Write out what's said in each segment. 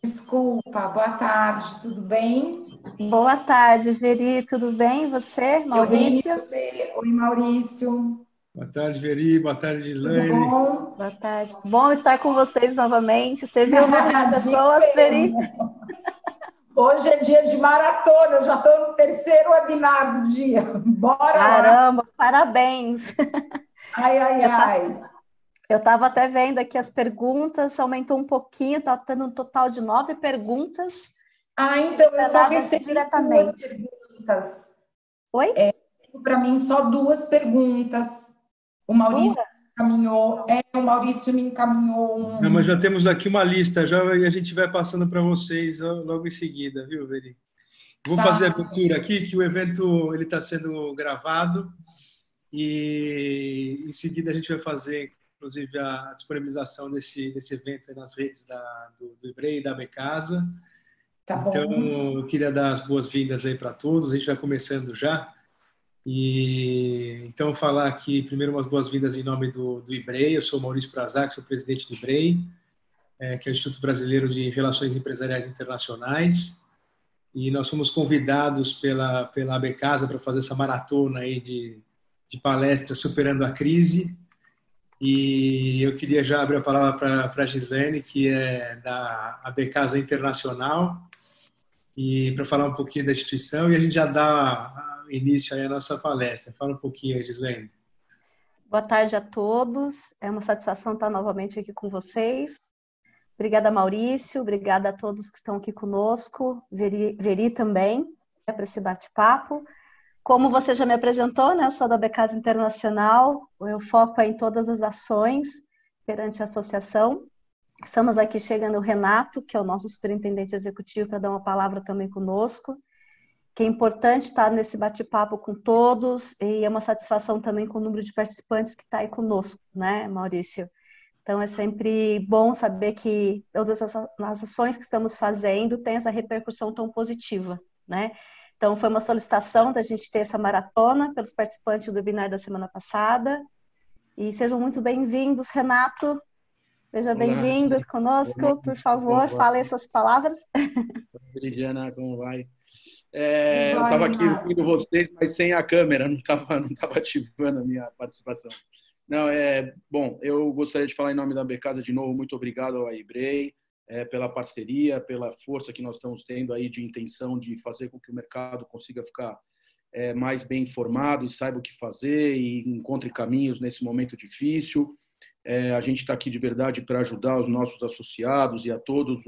Desculpa, boa tarde, tudo bem? Boa tarde, Veri, tudo bem? E você, Eu bem, e Maurício? você? Oi, Maurício, Boa tarde, Veri. Boa tarde, tudo Gislaine. bom? Boa tarde. Bom estar com vocês novamente. Você viu o número de Digo pessoas, Veri? mesmo. Hoje é dia de maratona, eu já estou no terceiro webinar do dia. Bora lá. Caramba, parabéns! Ai, ai, Eu tá, ai. eu estava até vendo aqui as perguntas, aumentou um pouquinho, está tendo um total de 9 perguntas Ah, então eu só direcionadas recebi duas diretamente. perguntas. Oi? Para mim, só duas perguntas. O Maurício Duas? encaminhou, o Maurício me encaminhou Não, mas um. já temos aqui uma lista já e a gente vai passando para vocês logo em seguida, viu, Veri? Vou fazer a Tá, abertura aqui, que o evento ele está sendo gravado e em seguida a gente vai fazer, inclusive, a disponibilização desse evento aí nas redes do IBRE e da Becasa. tá Então, bom. eu queria dar as boas-vindas aí para todos. A gente vai começando já. E então falar aqui primeiro umas boas-vindas em nome do IBRE. Eu sou Maurício Prazac, sou presidente do IBRE, que é o Instituto Brasileiro de Relações Empresariais Internacionais. E nós fomos convidados pela Abecasa para fazer essa maratona aí de palestras superando a crise. E eu queria já abrir a palavra para a Gislaine, que é da Abecasa Internacional, e para falar um pouquinho da instituição, e a gente já dá início aí à nossa palestra. Fala um pouquinho aí, Gislaine. Boa tarde a todos. É uma satisfação estar novamente aqui com vocês. Obrigada, Maurício. Obrigada a todos que estão aqui conosco. Veri também, para esse bate-papo. Como você já me apresentou, né, eu sou da Becasa Internacional. O foco é em todas as ações perante a associação. Estamos aqui chegando o Renato, que é o nosso superintendente executivo, para dar uma palavra também conosco, que é importante estar nesse bate-papo com todos, e é uma satisfação também com o número de participantes que está aí conosco, né, Maurício? Então, é sempre bom saber que todas as ações que estamos fazendo têm essa repercussão tão positiva, né? Então, foi uma solicitação da gente ter essa maratona pelos participantes do webinar da semana passada. E sejam muito bem-vindos, Renato. Seja Olá, bem-vindo olá, conosco, por como favor, vai? fale as suas palavras. Veridiana, como vai? Tudo Eu jóia, estava aqui Renato? ouvindo vocês, mas sem a câmera, não tava ativando a minha participação. Não, bom, eu gostaria de falar em nome da Becasa de novo, muito obrigado ao IBRE, pela parceria, pela força que nós estamos tendo aí de intenção de fazer com que o mercado consiga ficar mais bem informado e saiba o que fazer e encontre caminhos nesse momento difícil. A gente está aqui de verdade para ajudar os nossos associados e a todos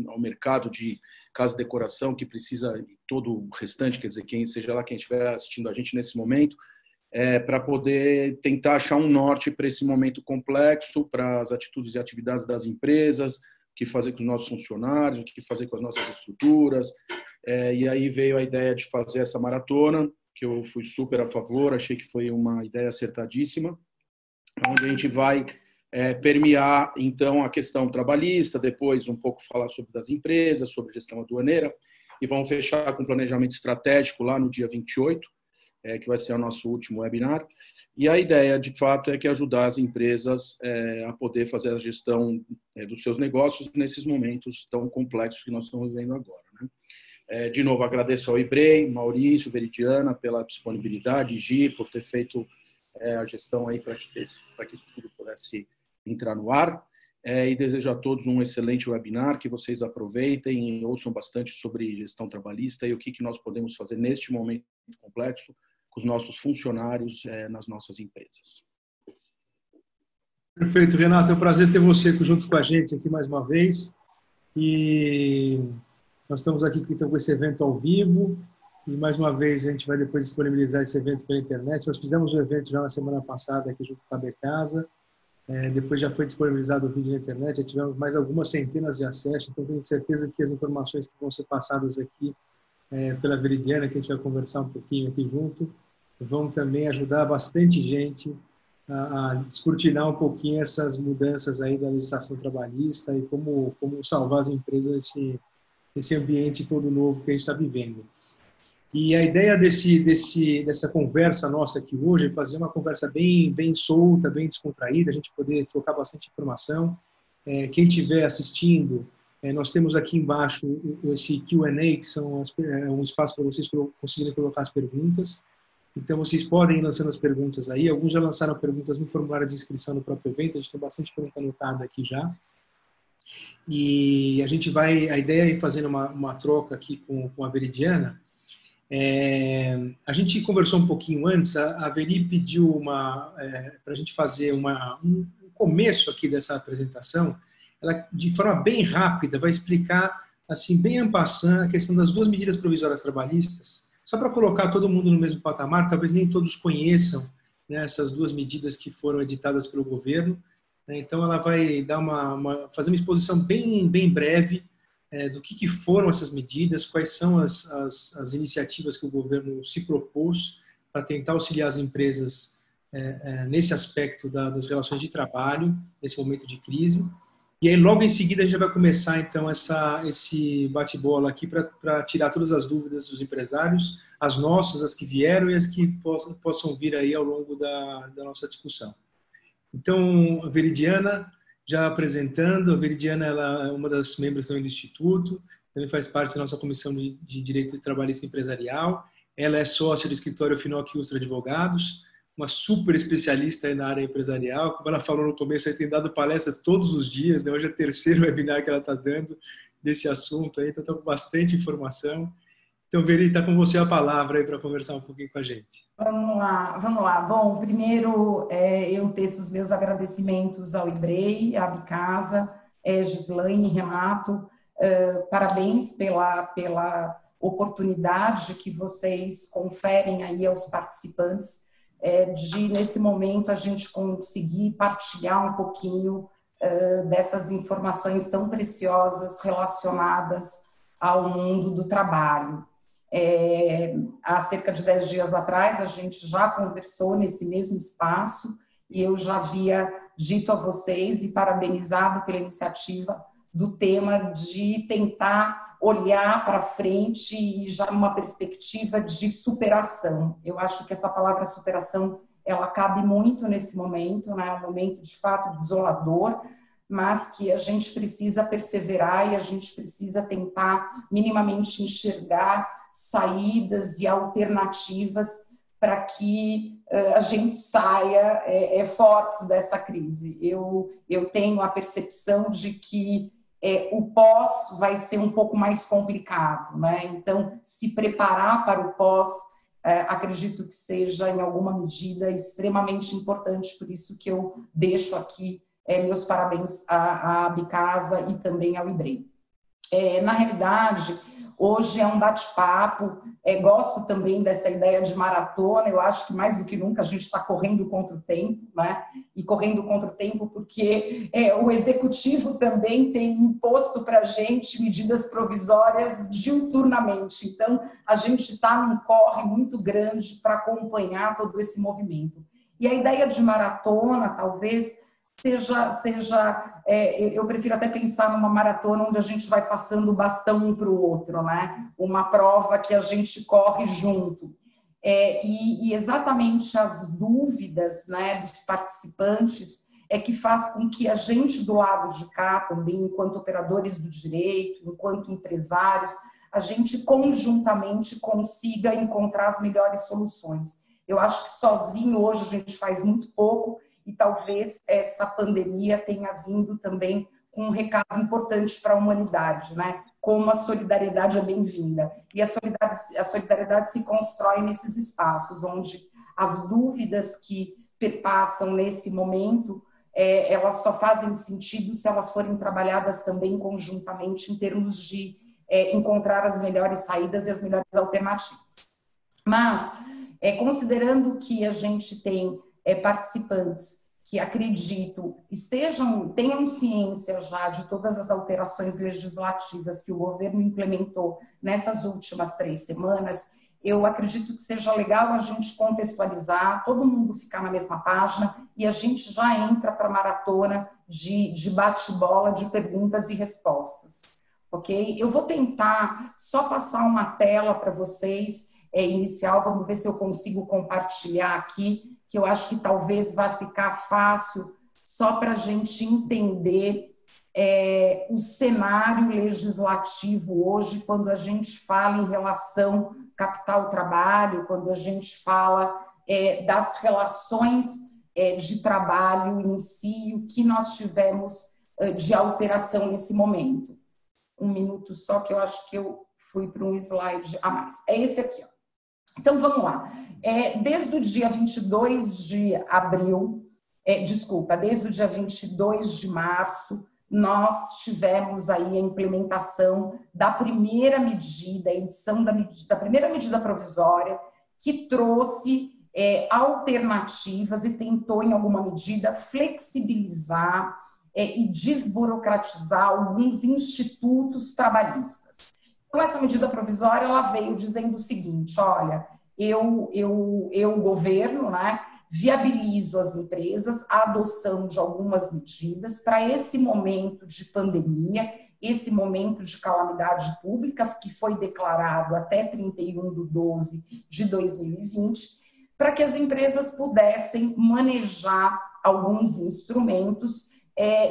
ao mercado de casa e decoração que precisa, e todo o restante, quer dizer, quem seja lá quem estiver assistindo a gente nesse momento, para poder tentar achar um norte para esse momento complexo, para as atitudes e atividades das empresas, o que fazer com os nossos funcionários, o que fazer com as nossas estruturas. E aí veio a ideia de fazer essa maratona, que eu fui super a favor, achei que foi uma ideia acertadíssima, onde a gente vai permear, então, a questão trabalhista, depois um pouco falar sobre das empresas, sobre gestão aduaneira, e vamos fechar com planejamento estratégico lá no dia 28, que vai ser o nosso último webinar. E a ideia, de fato, é que ajudar as empresas a poder fazer a gestão dos seus negócios nesses momentos tão complexos que nós estamos vivendo agora, né? De novo, agradeço ao IBRE, Maurício, Veridiana, pela disponibilidade, Gi, por ter feito a gestão aí para que isso tudo pudesse entrar no ar. E desejo a todos um excelente webinar, que vocês aproveitem e ouçam bastante sobre gestão trabalhista e o que nós podemos fazer neste momento complexo com os nossos funcionários nas nossas empresas. Perfeito, Renato. É um prazer ter você junto com a gente aqui mais uma vez. E nós estamos aqui então, com esse evento ao vivo. E mais uma vez a gente vai depois disponibilizar esse evento pela internet. Nós fizemos o evento já na semana passada aqui junto com a Becasa. Depois já foi disponibilizado o vídeo na internet, já tivemos mais algumas centenas de acessos, então tenho certeza que as informações que vão ser passadas aqui pela Veridiana, que a gente vai conversar um pouquinho aqui junto, vão também ajudar bastante gente a descortinar um pouquinho essas mudanças aí da legislação trabalhista e como salvar as empresas desse ambiente todo novo que a gente está vivendo. E a ideia dessa conversa nossa aqui hoje é fazer uma conversa bem solta, bem descontraída, a gente poder trocar bastante informação. Quem estiver assistindo, Nós temos aqui embaixo esse Q&A, que são um espaço para vocês conseguirem colocar as perguntas. Então, vocês podem ir lançando as perguntas aí. Alguns já lançaram perguntas no formulário de inscrição do próprio evento. A gente tem bastante pergunta anotada aqui já. E a ideia é ir fazendo uma troca aqui com a Veridiana. A gente conversou um pouquinho antes. A Veri pediu para a gente fazer um começo aqui dessa apresentação. Ela, de forma bem rápida, vai explicar, assim, bem en passant, a questão das 2 medidas provisórias trabalhistas, só para colocar todo mundo no mesmo patamar. Talvez nem todos conheçam, né, essas 2 medidas que foram editadas pelo governo, né? Então, ela vai dar fazer uma exposição bem breve do que foram essas medidas, quais são as iniciativas que o governo se propôs para tentar auxiliar as empresas nesse aspecto das relações de trabalho, nesse momento de crise. E aí, logo em seguida, a gente vai começar, então, esse bate-bola aqui para tirar todas as dúvidas dos empresários, as nossas, as que vieram e as que possam vir aí ao longo da nossa discussão. Então, a Veridiana, já apresentando, a Veridiana ela é uma das membros também do Instituto, também faz parte da nossa Comissão de Direito Trabalhista Empresarial. Ela é sócia do escritório Finoc Ustra Advogados, uma super especialista aí na área empresarial. Como ela falou no começo, ela tem dado palestras todos os dias, né? Hoje é o 3º webinar que ela está dando desse assunto, aí, então está com bastante informação. Então, Veri, está com você a palavra aí para conversar um pouquinho com a gente. Vamos lá. Bom, primeiro eu teço os meus agradecimentos ao IBREI, à Abicasa, Gislaine, Renato, parabéns pela oportunidade que vocês conferem aí aos participantes de, nesse momento, a gente conseguir partilhar um pouquinho dessas informações tão preciosas relacionadas ao mundo do trabalho. Há cerca de 10 dias atrás, a gente já conversou nesse mesmo espaço e eu já havia dito a vocês e parabenizado pela iniciativa do tema de tentar olhar para frente e já numa perspectiva de superação. Eu acho que essa palavra superação, ela cabe muito nesse momento, né? É um momento de fato desolador, mas que a gente precisa perseverar e a gente precisa tentar minimamente enxergar saídas e alternativas para que a gente saia fortes dessa crise. Eu tenho a percepção de que o pós vai ser um pouco mais complicado, né? Então, se preparar para o pós, acredito que seja, em alguma medida, extremamente importante, por isso que eu deixo aqui meus parabéns à Abicasa e também ao IBREI. Na realidade, hoje é um bate-papo, gosto também dessa ideia de maratona, eu acho que mais do que nunca a gente está correndo contra o tempo, né? E correndo contra o tempo porque o executivo também tem imposto para a gente medidas provisórias diuturnamente, então a gente está num corre muito grande para acompanhar todo esse movimento. E a ideia de maratona, talvez, eu prefiro até pensar numa maratona onde a gente vai passando o bastão um para o outro, né? Uma prova que a gente corre junto. E exatamente as dúvidas, né, dos participantes que faz com que a gente do lado de cá também, enquanto operadores do direito, enquanto empresários, a gente conjuntamente consiga encontrar as melhores soluções. Eu acho que sozinho hoje a gente faz muito pouco, e talvez essa pandemia tenha vindo também com um recado importante para a humanidade, né? Como a solidariedade é bem-vinda. E a solidariedade se constrói nesses espaços, onde as dúvidas que perpassam nesse momento, elas só fazem sentido se elas forem trabalhadas também conjuntamente em termos de encontrar as melhores saídas e as melhores alternativas. Mas, considerando que a gente tem participantes que acredito tenham ciência já de todas as alterações legislativas que o governo implementou nessas últimas 3 semanas, eu acredito que seja legal a gente contextualizar, todo mundo ficar na mesma página e a gente já entra para a maratona de bate-bola, de perguntas e respostas, ok? Eu vou tentar só passar uma tela para vocês inicial, vamos ver se eu consigo compartilhar aqui, que eu acho que talvez vá ficar fácil só para a gente entender o cenário legislativo hoje, quando a gente fala em relação capital-trabalho, quando a gente fala das relações de trabalho em si, o que nós tivemos de alteração nesse momento. Um minuto só, que eu acho que eu fui para um slide a mais. É esse aqui, ó. Então, vamos lá. Desde o dia 22 de abril, desde o dia 22 de março, nós tivemos aí a implementação da primeira medida, a edição da primeira medida provisória, que trouxe alternativas e tentou, em alguma medida, flexibilizar e desburocratizar alguns institutos trabalhistas. Então, essa medida provisória, ela veio dizendo o seguinte: olha, eu governo, né, viabilizo às empresas a adoção de algumas medidas para esse momento de pandemia, esse momento de calamidade pública, que foi declarado até 31/12/2020, para que as empresas pudessem manejar alguns instrumentos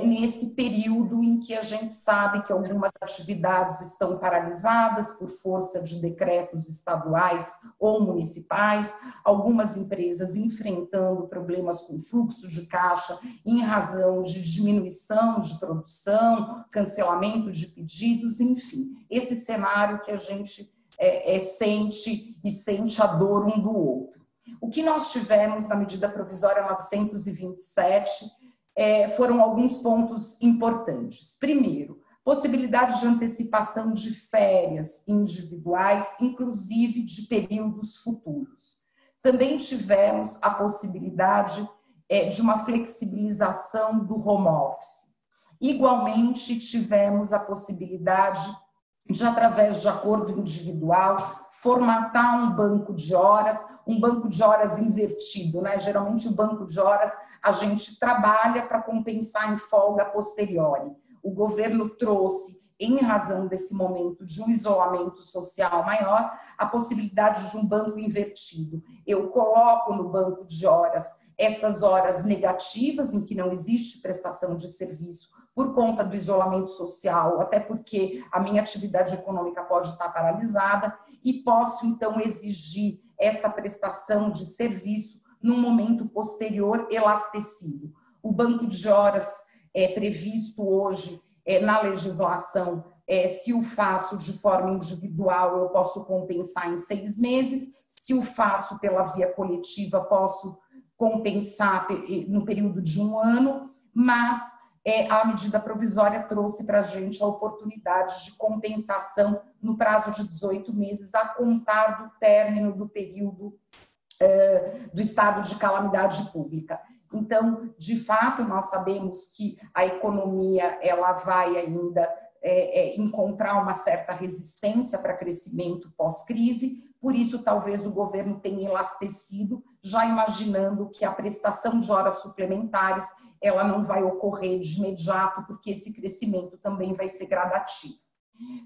nesse período em que a gente sabe que algumas atividades estão paralisadas por força de decretos estaduais ou municipais, algumas empresas enfrentando problemas com fluxo de caixa em razão de diminuição de produção, cancelamento de pedidos, enfim, esse cenário que a gente sente e sente a dor um do outro. O que nós tivemos na medida provisória 927 foram alguns pontos importantes. Primeiro, possibilidade de antecipação de férias individuais, inclusive de períodos futuros. Também tivemos a possibilidade de uma flexibilização do home office. Igualmente, tivemos a possibilidade de, através de acordo individual, formatar um banco de horas invertido, né? Geralmente o banco de horas a gente trabalha para compensar em folga posteriori. O governo trouxe, em razão desse momento de um isolamento social maior, a possibilidade de um banco invertido. Eu coloco no banco de horas essas horas negativas, em que não existe prestação de serviço por conta do isolamento social, até porque a minha atividade econômica pode estar paralisada, e posso, então, exigir essa prestação de serviço num momento posterior elastecido. O banco de horas previsto hoje na legislação, se o faço de forma individual, eu posso compensar em 6 meses, se o faço pela via coletiva, posso compensar no período de 1 ano, mas a medida provisória trouxe para a gente a oportunidade de compensação no prazo de 18 meses, a contar do término do período do estado de calamidade pública. Então, de fato, nós sabemos que a economia ela vai ainda encontrar uma certa resistência para crescimento pós-crise, por isso talvez o governo tenha elastecido, já imaginando que a prestação de horas suplementares ela não vai ocorrer de imediato, porque esse crescimento também vai ser gradativo.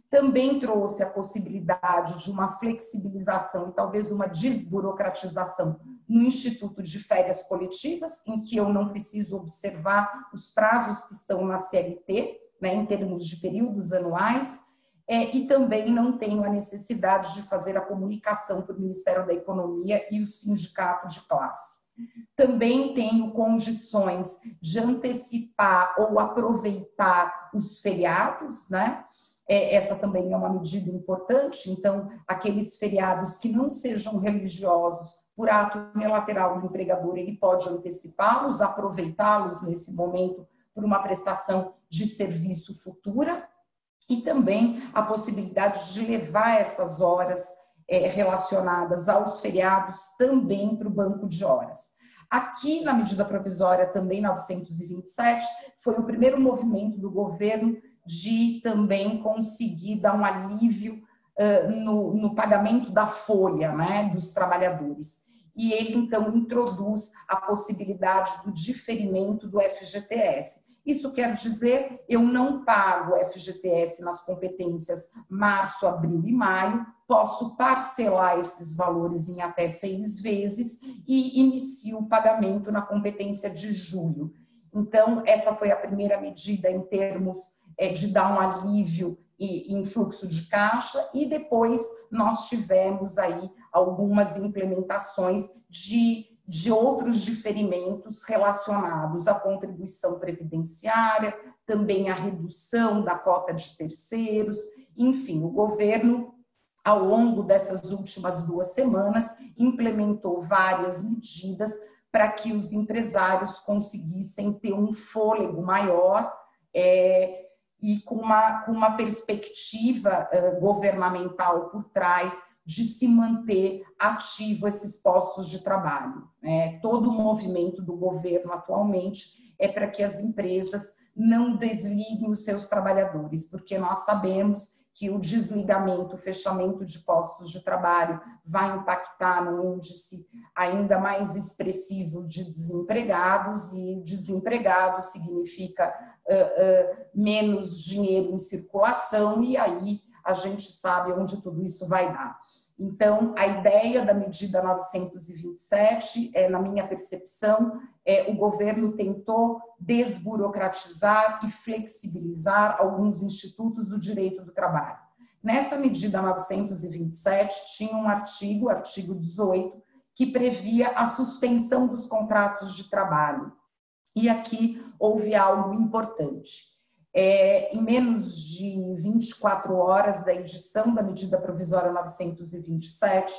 Também trouxe a possibilidade de uma flexibilização e talvez uma desburocratização no Instituto de Férias Coletivas, em que eu não preciso observar os prazos que estão na CLT, né, em termos de períodos anuais, e também não tenho a necessidade de fazer a comunicação para o Ministério da Economia e o sindicato de classe. Também tenho condições de antecipar ou aproveitar os feriados, né? Essa também é uma medida importante. Então, aqueles feriados que não sejam religiosos, por ato unilateral do empregador, ele pode antecipá-los, aproveitá-los nesse momento por uma prestação de serviço futura, e também a possibilidade de levar essas horas relacionadas aos feriados também para o banco de horas. Aqui, na medida provisória também 927, foi o primeiro movimento do governo de também conseguir dar um alívio no pagamento da folha, né, dos trabalhadores. E ele, então, introduz a possibilidade do diferimento do FGTS. Isso quer dizer, eu não pago FGTS nas competências março, abril e maio, posso parcelar esses valores em até 6 vezes e inicio o pagamento na competência de julho. Então, essa foi a primeira medida em termos de dar um alívio em fluxo de caixa, e depois nós tivemos aí algumas implementações de outros diferimentos relacionados à contribuição previdenciária, também à redução da cota de terceiros. Enfim, o governo, ao longo dessas últimas 2 semanas, implementou várias medidas para que os empresários conseguissem ter um fôlego maior e com uma perspectiva governamental por trás de se manter ativo esses postos de trabalho. Todo o movimento do governo atualmente é para que as empresas não desliguem os seus trabalhadores, porque nós sabemos que o desligamento, o fechamento de postos de trabalho vai impactar no índice ainda mais expressivo de desempregados, e desempregados significa menos dinheiro em circulação, e aí a gente sabe onde tudo isso vai dar. Então, a ideia da medida 927, na minha percepção, o governo tentou desburocratizar e flexibilizar alguns institutos do direito do trabalho. Nessa medida 927, tinha um artigo, o artigo 18, que previa a suspensão dos contratos de trabalho. E aqui houve algo importante. Em menos de 24 horas da edição da medida provisória 927,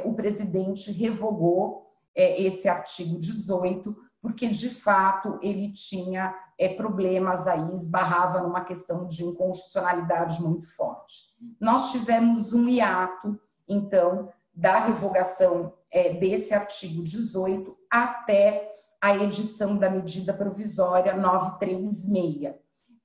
o presidente revogou esse artigo 18, porque, de fato, ele tinha problemas aí, esbarrava numa questão de inconstitucionalidade muito forte. Nós tivemos um hiato, então, da revogação desse artigo 18 até a edição da medida provisória 936.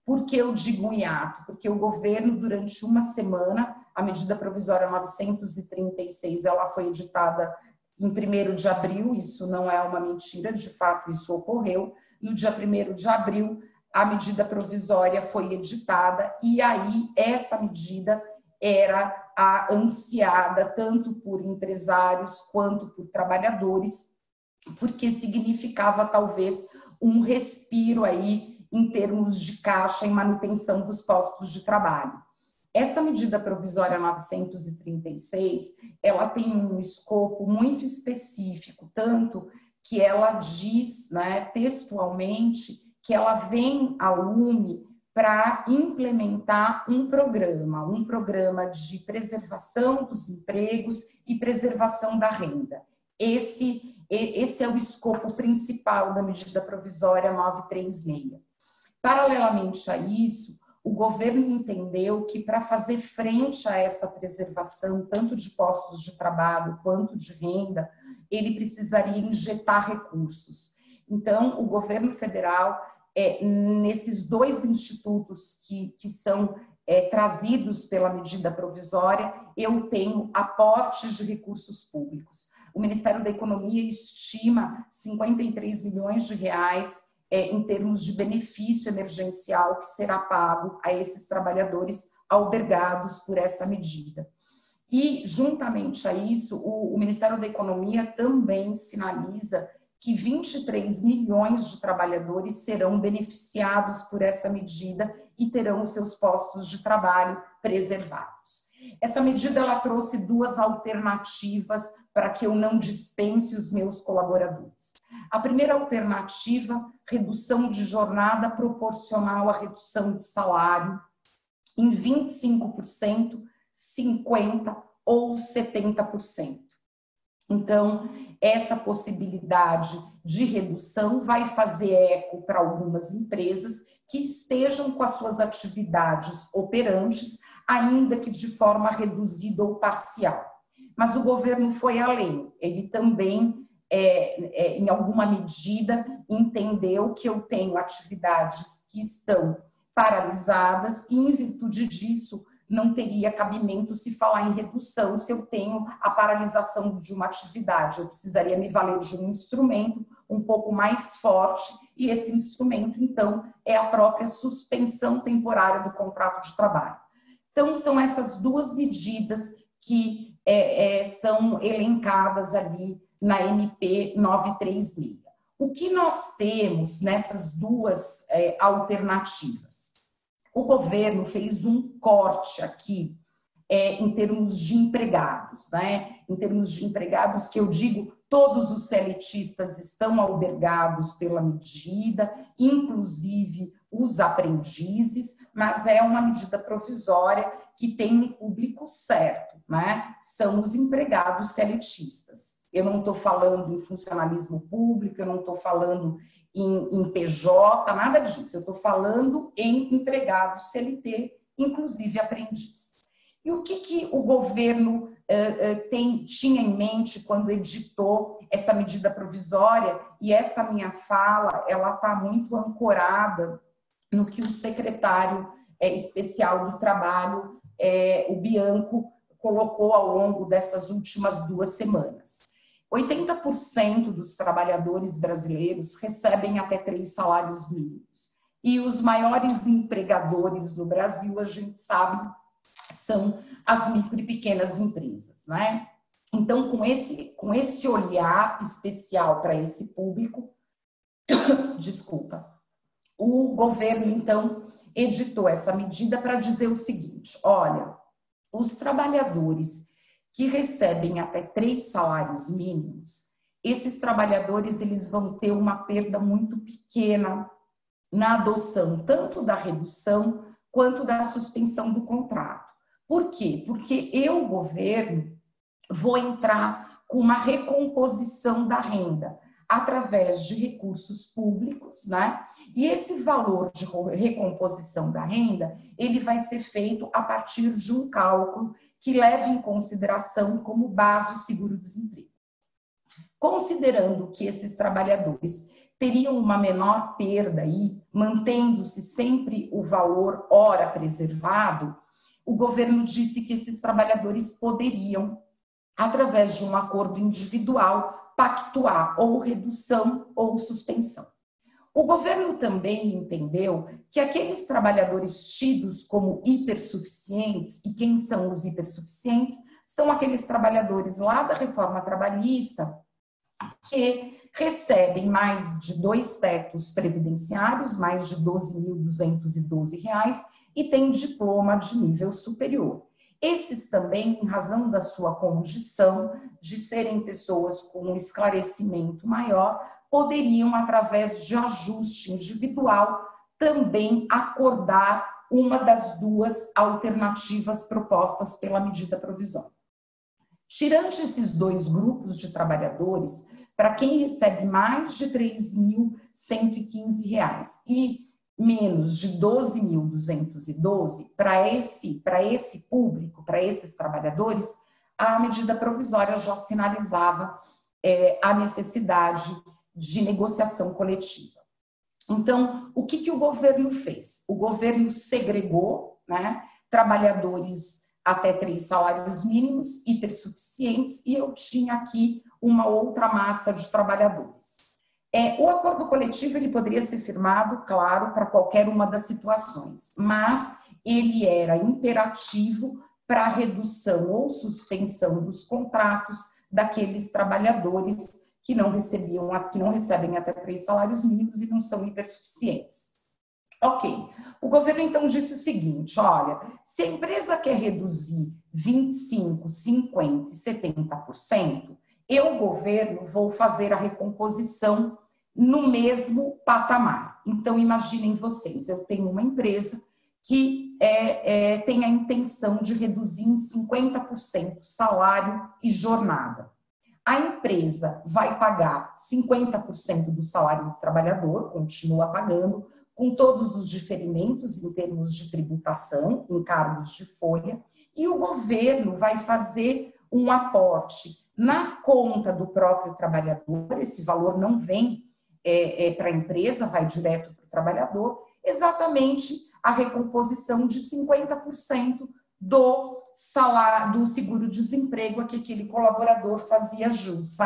Por que eu digo hiato? Porque o governo, durante uma semana, a medida provisória 936, ela foi editada em 1º de abril, isso não é uma mentira, de fato isso ocorreu. No dia 1º de abril, a medida provisória foi editada, e aí essa medida era a ansiada tanto por empresários quanto por trabalhadores, porque significava talvez um respiro aí em termos de caixa e manutenção dos postos de trabalho. Essa medida provisória 936, ela tem um escopo muito específico, tanto que ela diz, textualmente, que ela vem ao lume para implementar um programa de preservação dos empregos e preservação da renda. Esse é o escopo principal da medida provisória 936. Paralelamente a isso, o governo entendeu que, para fazer frente a essa preservação, tanto de postos de trabalho quanto de renda, ele precisaria injetar recursos. Então, o governo federal, nesses 2 institutos que são trazidos pela medida provisória, eu tenho aportes de recursos públicos. O Ministério da Economia estima 53 milhões de reais em termos de benefício emergencial que será pago a esses trabalhadores albergados por essa medida. E, juntamente a isso, o Ministério da Economia também sinaliza que 23 milhões de trabalhadores serão beneficiados por essa medida e terão os seus postos de trabalho preservados. Essa medida ela trouxe 2 alternativas para que eu não dispense os meus colaboradores. A primeira alternativa, redução de jornada proporcional à redução de salário em 25%, 50% ou 70%. Então, essa possibilidade de redução vai fazer eco para algumas empresas que estejam com as suas atividades operantes, ainda que de forma reduzida ou parcial. Mas o governo foi além, ele também, em alguma medida, entendeu que eu tenho atividades que estão paralisadas e, em virtude disso, não teria cabimento se falar em redução se eu tenho a paralisação de uma atividade. Eu precisaria me valer de um instrumento um pouco mais forte, e esse instrumento, então, é a própria suspensão temporária do contrato de trabalho. Então, são essas 2 medidas que são elencadas ali na MP 936. O que nós temos nessas duas alternativas? O governo fez um corte aqui em termos de empregados, né? Em termos de empregados, que eu digo, todos os CLTistas estão albergados pela medida, inclusive os aprendizes, mas é uma medida provisória que tem um público certo, né? São os empregados CLTistas. Eu não estou falando em funcionalismo público, eu não estou falando em PJ, nada disso. Eu estou falando em empregados CLT, inclusive aprendiz. E o que o governo tinha em mente quando editou essa medida provisória? E essa minha fala, ela está muito ancorada no que o secretário especial do Trabalho, o Bianco, colocou ao longo dessas últimas 2 semanas. 80% dos trabalhadores brasileiros recebem até 3 salários mínimos. E os maiores empregadores do Brasil, a gente sabe, são as micro e pequenas empresas, né? Então, com esse olhar especial para esse público, o governo, então, editou essa medida para dizer o seguinte: olha, os trabalhadores que recebem até 3 salários mínimos, esses trabalhadores eles vão ter uma perda muito pequena na adoção tanto da redução quanto da suspensão do contrato. Por quê? Porque eu, governo, vou entrar com uma recomposição da renda através de recursos públicos, né? E esse valor de recomposição da renda, ele vai ser feito a partir de um cálculo que leve em consideração como base o seguro-desemprego. Considerando que esses trabalhadores teriam uma menor perda aí, mantendo-se sempre o valor hora preservado, o governo disse que esses trabalhadores poderiam, através de um acordo individual, pactuar ou redução ou suspensão. O governo também entendeu que aqueles trabalhadores tidos como hipersuficientes, e quem são os hipersuficientes? São aqueles trabalhadores lá da reforma trabalhista que recebem mais de 2 tetos previdenciários, mais de R$ 12.212, e têm diploma de nível superior. Esses também, em razão da sua condição de serem pessoas com um esclarecimento maior, poderiam, através de ajuste individual, também acordar uma das 2 alternativas propostas pela medida provisória. Tirando esses 2 grupos de trabalhadores, para quem recebe mais de R$ 3.115 e menos de R$ 12.212, para esse público, para esses trabalhadores, a medida provisória já sinalizava a necessidade de negociação coletiva. Então, o que o governo fez? O governo segregou, né, trabalhadores até 3 salários mínimos, hipersuficientes, e eu tinha aqui uma outra massa de trabalhadores. O acordo coletivo ele poderia ser firmado, claro, para qualquer uma das situações, mas ele era imperativo para a redução ou suspensão dos contratos daqueles trabalhadores que não recebem até 3 salários mínimos e não são hipersuficientes. Ok. O governo então disse o seguinte: olha, se a empresa quer reduzir 25%, 50% e 70%, eu, governo, vou fazer a recomposição no mesmo patamar. Então, imaginem vocês, eu tenho uma empresa que tem a intenção de reduzir em 50% salário e jornada. A empresa vai pagar 50% do salário do trabalhador, continua pagando, com todos os diferimentos em termos de tributação, encargos de folha, e o governo vai fazer um aporte na conta do próprio trabalhador. Esse valor não vem para a empresa, vai direto para o trabalhador, exatamente a recomposição de 50% do salário, do seguro-desemprego a que aquele colaborador faria jus.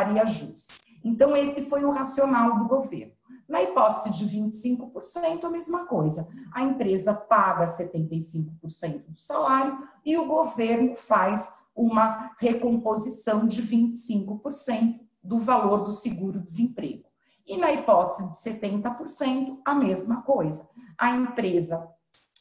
Então, esse foi o racional do governo. Na hipótese de 25%, a mesma coisa. A empresa paga 75% do salário e o governo faz uma recomposição de 25% do valor do seguro-desemprego. E na hipótese de 70%, a mesma coisa. A empresa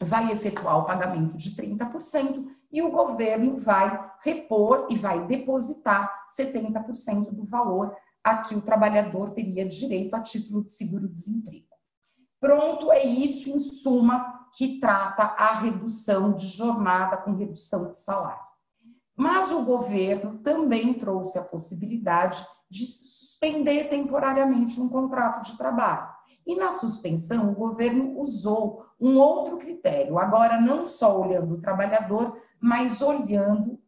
vai efetuar o pagamento de 30% e o governo vai repor e vai depositar 70% do valor a que o trabalhador teria direito a título de seguro-desemprego. Pronto, é isso, em suma, que trata a redução de jornada com redução de salário. Mas o governo também trouxe a possibilidade de suspender temporariamente um contrato de trabalho. E na suspensão, o governo usou um outro critério, agora não só olhando o trabalhador, mas olhando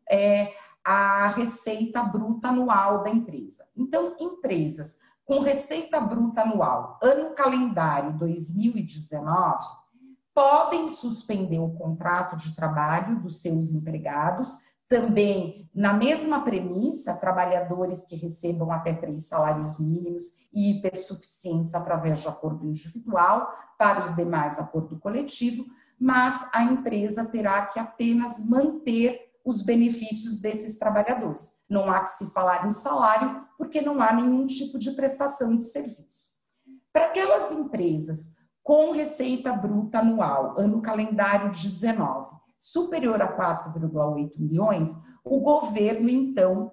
a receita bruta anual da empresa. Então, empresas com receita bruta anual, ano calendário 2019, podem suspender o contrato de trabalho dos seus empregados, também na mesma premissa, trabalhadores que recebam até 3 salários mínimos e hipersuficientes através de acordo individual, para os demais acordo coletivo, mas a empresa terá que apenas manter os benefícios desses trabalhadores. Não há que se falar em salário, porque não há nenhum tipo de prestação de serviço. Para aquelas empresas com receita bruta anual, ano calendário 19, superior a 4,8 milhões, o governo, então,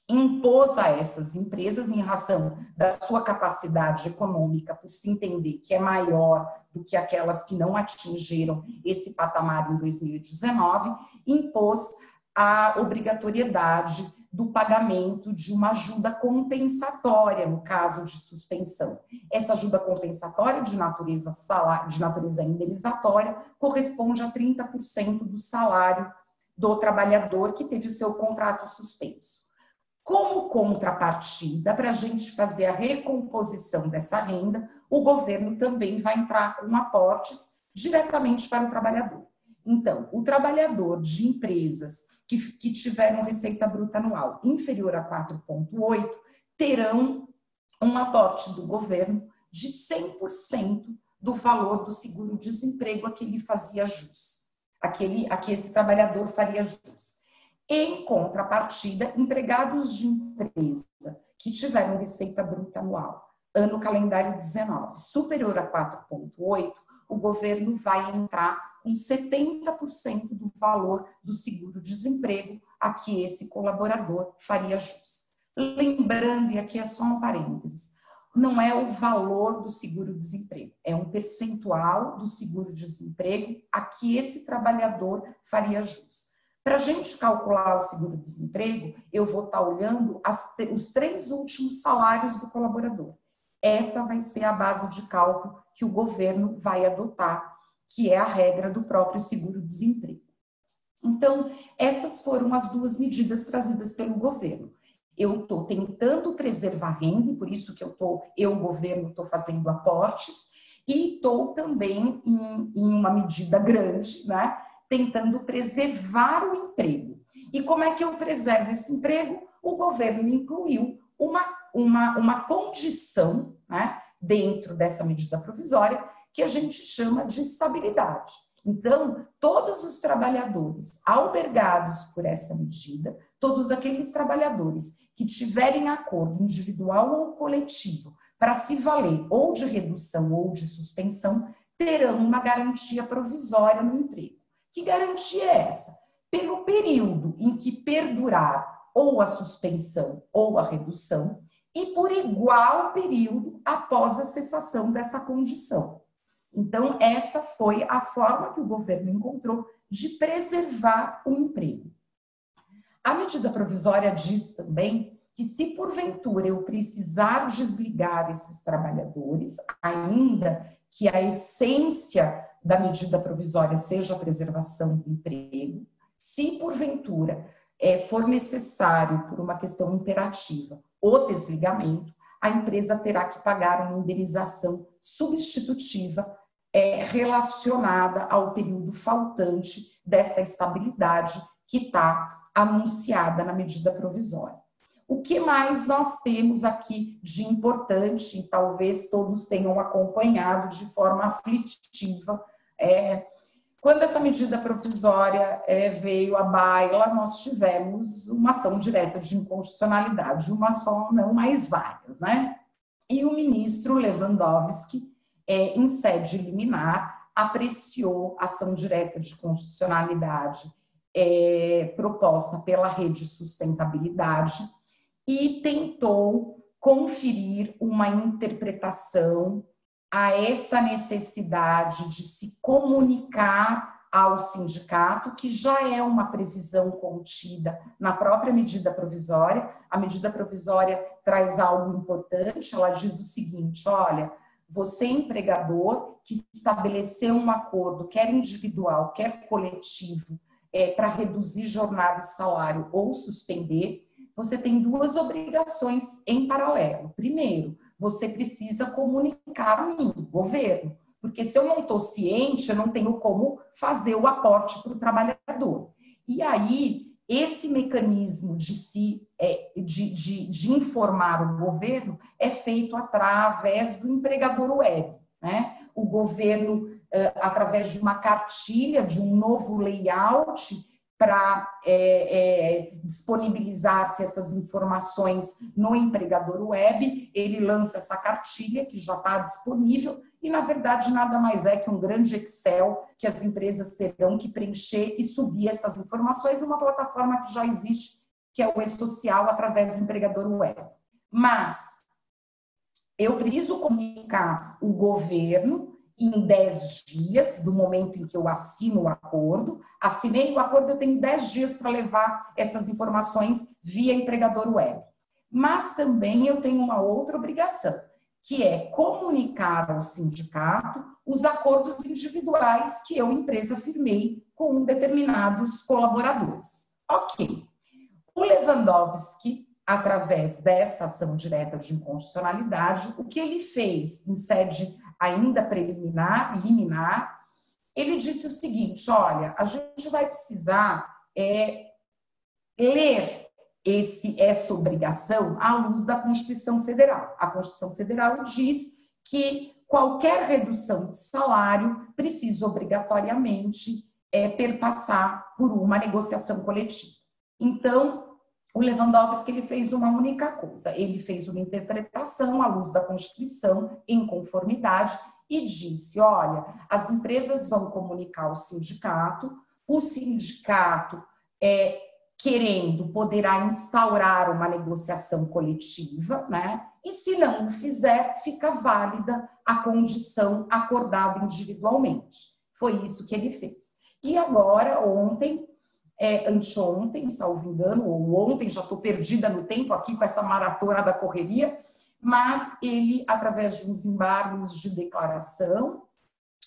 impôs a essas empresas, em razão da sua capacidade econômica, por se entender que é maior do que aquelas que não atingiram esse patamar em 2019, impôs a obrigatoriedade do pagamento de uma ajuda compensatória no caso de suspensão. Essa ajuda compensatória de natureza indenizatória corresponde a 30% do salário do trabalhador que teve o seu contrato suspenso. Como contrapartida, para a gente fazer a recomposição dessa renda, o governo também vai entrar com aportes diretamente para o trabalhador. Então, o trabalhador de empresas que tiveram receita bruta anual inferior a 4,8 terão um aporte do governo de 100% do valor do seguro-desemprego a que ele fazia jus, a que esse trabalhador faria jus. Em contrapartida, empregados de empresa que tiveram receita bruta anual, ano calendário 19, superior a 4,8, o governo vai entrar com 70% do valor do seguro-desemprego a que esse colaborador faria jus. Lembrando, e aqui é só um parênteses, não é o valor do seguro-desemprego, é um percentual do seguro-desemprego a que esse trabalhador faria jus. Para a gente calcular o seguro-desemprego, eu vou estar olhando os 3 últimos salários do colaborador. Essa vai ser a base de cálculo que o governo vai adotar, que é a regra do próprio seguro-desemprego. Então, essas foram as 2 medidas trazidas pelo governo. Eu estou tentando preservar a renda, por isso que o governo, estou fazendo aportes, e estou também, em uma medida grande, né, tentando preservar o emprego. E como é que eu preservo esse emprego? O governo incluiu uma condição, né, dentro dessa medida provisória, que a gente chama de estabilidade. Então, todos os trabalhadores albergados por essa medida, todos aqueles trabalhadores que tiverem acordo individual ou coletivo para se valer ou de redução ou de suspensão, terão uma garantia provisória no emprego. Que garantia é essa? Pelo período em que perdurar ou a suspensão ou a redução, e por igual período após a cessação dessa condição. Então, essa foi a forma que o governo encontrou de preservar o emprego. A medida provisória diz também que, se porventura eu precisar desligar esses trabalhadores, ainda que a essência da medida provisória seja a preservação do emprego, se porventura for necessário, por uma questão imperativa, o desligamento, a empresa terá que pagar uma indenização substitutiva relacionada ao período faltante dessa estabilidade que está anunciada na medida provisória. O que mais nós temos aqui de importante, e talvez todos tenham acompanhado de forma aflitiva, quando essa medida provisória veio à baila, nós tivemos uma ação direta de inconstitucionalidade, uma só, não mais várias, né? e o ministro Lewandowski, em sede liminar, apreciou a ação direta de constitucionalidade proposta pela Rede Sustentabilidade e tentou conferir uma interpretação a essa necessidade de se comunicar ao sindicato, que já é uma previsão contida na própria medida provisória. A medida provisória traz algo importante, ela diz o seguinte: olha, você, empregador, que estabeleceu um acordo, quer individual, quer coletivo, para reduzir jornada e salário ou suspender, você tem duas obrigações em paralelo. Primeiro, você precisa comunicar a mim, governo, porque se eu não estou ciente, eu não tenho como fazer o aporte para o trabalhador. E aí, esse mecanismo de informar o governo é feito através do empregador web, né? O governo, através de uma cartilha, de um novo layout, para disponibilizar-se essas informações no empregador web, ele lança essa cartilha que já está disponível e, na verdade, nada mais é que um grande Excel que as empresas terão que preencher e subir essas informações numa plataforma que já existe, que é o e-social, através do empregador web. Mas eu preciso comunicar o governo em 10 dias, do momento em que eu assino o acordo. Assinei o acordo, eu tenho 10 dias para levar essas informações via empregador web. Mas também eu tenho uma outra obrigação, que é comunicar ao sindicato os acordos individuais que eu, empresa, firmei com determinados colaboradores. Ok. O Lewandowski, através dessa ação direta de inconstitucionalidade, o que ele fez em sede ainda preliminar, liminar, ele disse o seguinte: olha, a gente vai precisar ler essa obrigação à luz da Constituição Federal. A Constituição Federal diz que qualquer redução de salário precisa obrigatoriamente perpassar por uma negociação coletiva. Então, o Lewandowski, ele fez uma única coisa, ele fez uma interpretação à luz da Constituição, em conformidade, e disse: olha, as empresas vão comunicar ao sindicato, o sindicato, querendo, poderá instaurar uma negociação coletiva, né? E se não o fizer, fica válida a condição acordada individualmente. Foi isso que ele fez. E agora, ontem, anteontem, salvo engano, ou ontem, já estou perdida no tempo aqui com essa maratona da correria, mas ele, através de uns embargos de declaração,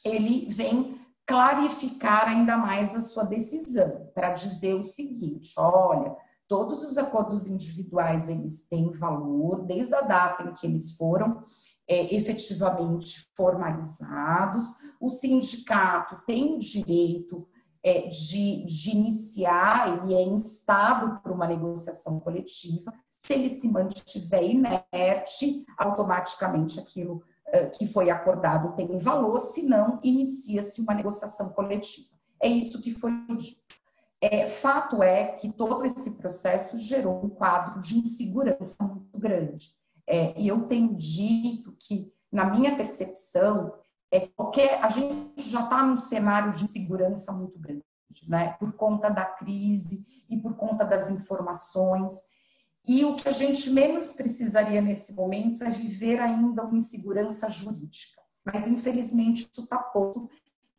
ele vem clarificar ainda mais a sua decisão, para dizer o seguinte: olha, todos os acordos individuais, eles têm valor, desde a data em que eles foram efetivamente formalizados, o sindicato tem o direito de iniciar, ele é instado para uma negociação coletiva. Se ele se mantiver inerte, automaticamente aquilo que foi acordado tem valor, senão inicia-se uma negociação coletiva. É isso que foi dito. Fato é que todo esse processo gerou um quadro de insegurança muito grande. E eu tenho dito que, na minha percepção, a gente já está num cenário de insegurança muito grande, né? Por conta da crise e por conta das informações. E o que a gente menos precisaria nesse momento é viver ainda uma insegurança jurídica. Mas, infelizmente, isso está posto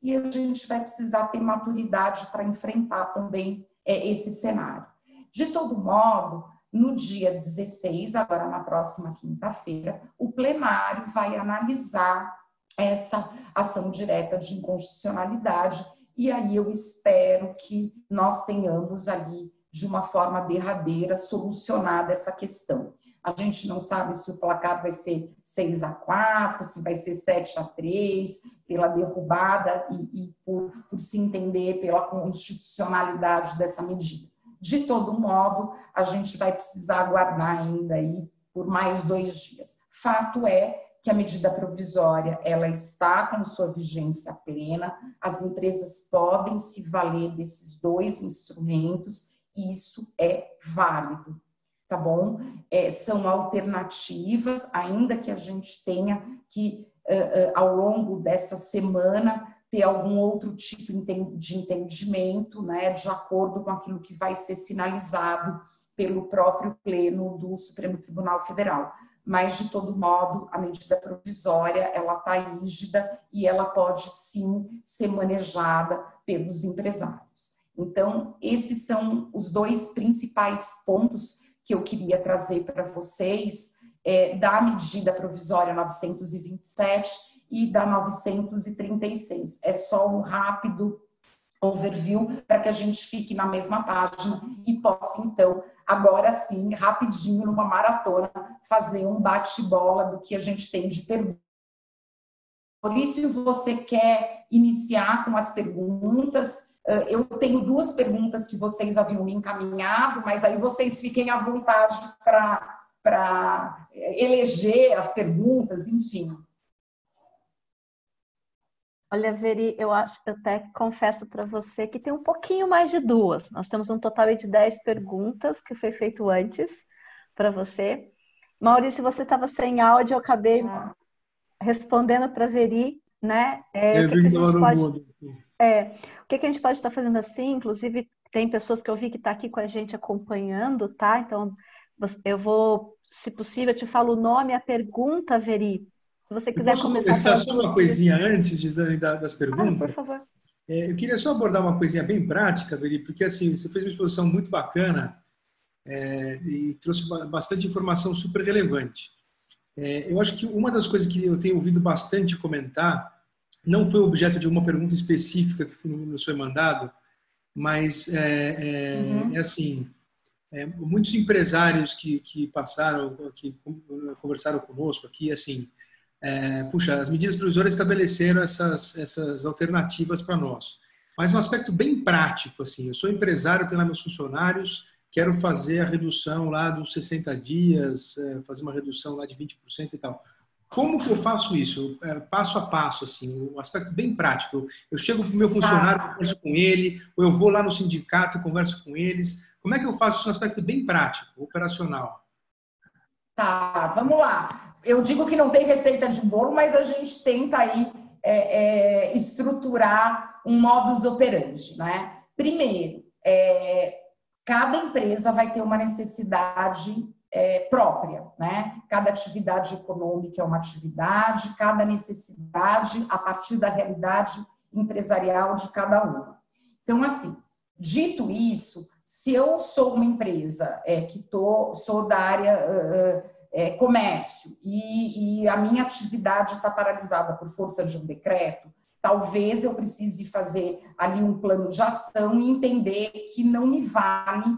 e a gente vai precisar ter maturidade para enfrentar também esse cenário. De todo modo, no dia 16, agora na próxima quinta-feira, o plenário vai analisar essa ação direta de inconstitucionalidade, e aí eu espero que nós tenhamos ali, de uma forma derradeira, solucionada essa questão. A gente não sabe se o placar vai ser 6-4, se vai ser 7-3, pela derrubada e por se entender pela constitucionalidade dessa medida. De todo modo, a gente vai precisar aguardar ainda aí por mais 2 dias. Fato é que a medida provisória, ela está com sua vigência plena, as empresas podem se valer desses 2 instrumentos e isso é válido. tá bom? São alternativas, ainda que a gente tenha que, ao longo dessa semana, ter algum outro tipo de entendimento, né, de acordo com aquilo que vai ser sinalizado pelo próprio Pleno do Supremo Tribunal Federal. Mas, de todo modo, a medida provisória, ela está rígida e ela pode, sim, ser manejada pelos empresários. Então, esses são os dois principais pontos que eu queria trazer para vocês, da medida provisória 927 e da 936. É só um rápido overview para que a gente fique na mesma página e possa, então, agora sim, rapidinho, numa maratona, fazer um bate-bola do que a gente tem de perguntas. Maurício, você quer iniciar com as perguntas? Eu tenho duas perguntas que vocês haviam me encaminhado, mas aí vocês fiquem à vontade para eleger as perguntas, enfim. Olha, Veri, eu até confesso para você que tem um pouquinho mais de duas. Nós temos um total de 10 perguntas que foi feito antes para você. Maurício, você estava sem áudio, eu acabei respondendo para Veri, né? O que a gente pode estar fazendo assim? Inclusive, tem pessoas que eu vi que está aqui com a gente acompanhando, tá? Então, eu vou, se possível, eu te falo o nome, a pergunta, Veri. Se você quiser começar só uma coisinha antes das perguntas? Por favor. Eu queria só abordar uma coisinha bem prática, Veri, porque assim, você fez uma exposição muito bacana e trouxe bastante informação super relevante. Eu acho que uma das coisas que eu tenho ouvido bastante comentar, não foi objeto de uma pergunta específica que nos foi mandado, mas assim, muitos empresários que passaram, que conversaram conosco aqui, assim, puxa, as medidas provisórias estabeleceram essas alternativas para nós. Mas um aspecto bem prático, assim, eu sou empresário, tenho lá meus funcionários, quero fazer a redução lá dos 60 dias, fazer uma redução lá de 20% e tal. Como que eu faço isso? Passo a passo, assim, um aspecto bem prático. Eu chego para o meu funcionário, converso com ele, ou eu vou lá no sindicato e converso com eles. Como é que eu faço isso? Um aspecto bem prático, operacional. Tá, vamos lá. Eu digo que não tem receita de bolo, mas a gente tenta aí estruturar um modus operandi, né? Primeiro, cada empresa vai ter uma necessidade própria, né? Cada atividade econômica é uma atividade, cada necessidade a partir da realidade empresarial de cada uma. Então, assim, dito isso, se eu sou uma empresa sou da área comércio e a minha atividade está paralisada por força de um decreto, talvez eu precise fazer ali um plano de ação e entender que não me vale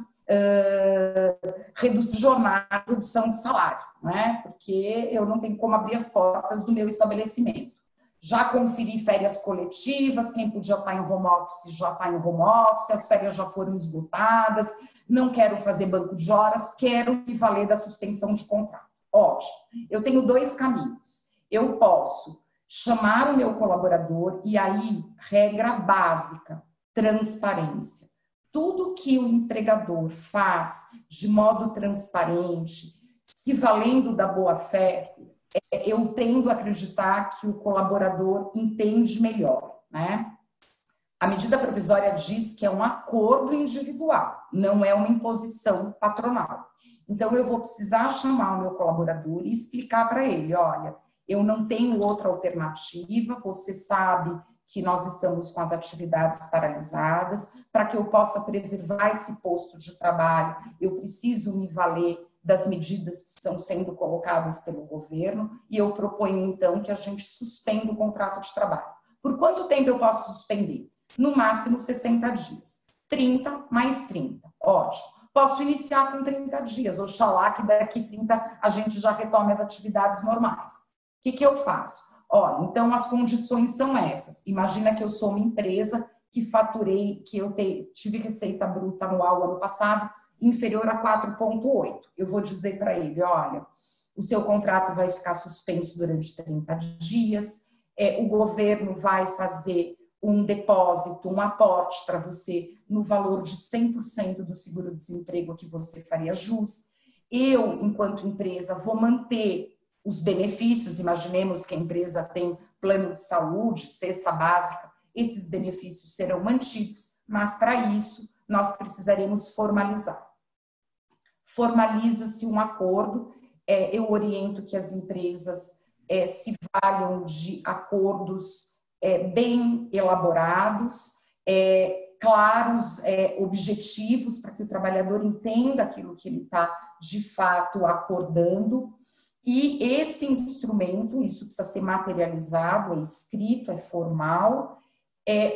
redução de jornada, redução de salário, né? Porque eu não tenho como abrir as portas do meu estabelecimento. Já conferi férias coletivas, quem podia estar em home office já está em home office, as férias já foram esgotadas, não quero fazer banco de horas, quero me valer da suspensão de contrato. Ótimo. Eu tenho dois caminhos. Eu posso chamar o meu colaborador e aí, regra básica, transparência. Tudo que o empregador faz de modo transparente, se valendo da boa-fé, eu tendo a acreditar que o colaborador entende melhor, né? A medida provisória diz que é um acordo individual, não é uma imposição patronal. Então, eu vou precisar chamar o meu colaborador e explicar para ele, olha, eu não tenho outra alternativa, você sabe que nós estamos com as atividades paralisadas, para que eu possa preservar esse posto de trabalho, eu preciso me valer das medidas que estão sendo colocadas pelo governo e eu proponho, então, que a gente suspenda o contrato de trabalho. Por quanto tempo eu posso suspender? No máximo 60 dias. 30 mais 30. Ótimo. Posso iniciar com 30 dias. Oxalá que daqui 30 a gente já retome as atividades normais. O que eu faço? Olha, então as condições são essas. Imagina que eu sou uma empresa que faturei, que eu tive receita bruta anual ano passado inferior a 4,8. Eu vou dizer para ele, olha, o seu contrato vai ficar suspenso durante 30 dias, o governo vai fazer um depósito, um aporte para você no valor de 100% do seguro-desemprego que você faria jus. eu, enquanto empresa, vou manter os benefícios, imaginemos que a empresa tem plano de saúde, cesta básica, esses benefícios serão mantidos, mas para isso nós precisaremos formalizar. Formaliza-se um acordo, eu oriento que as empresas se valham de acordos bem elaborados, claros, objetivos, para que o trabalhador entenda aquilo que ele está, de fato, acordando. E esse instrumento, isso precisa ser materializado, escrito, formal,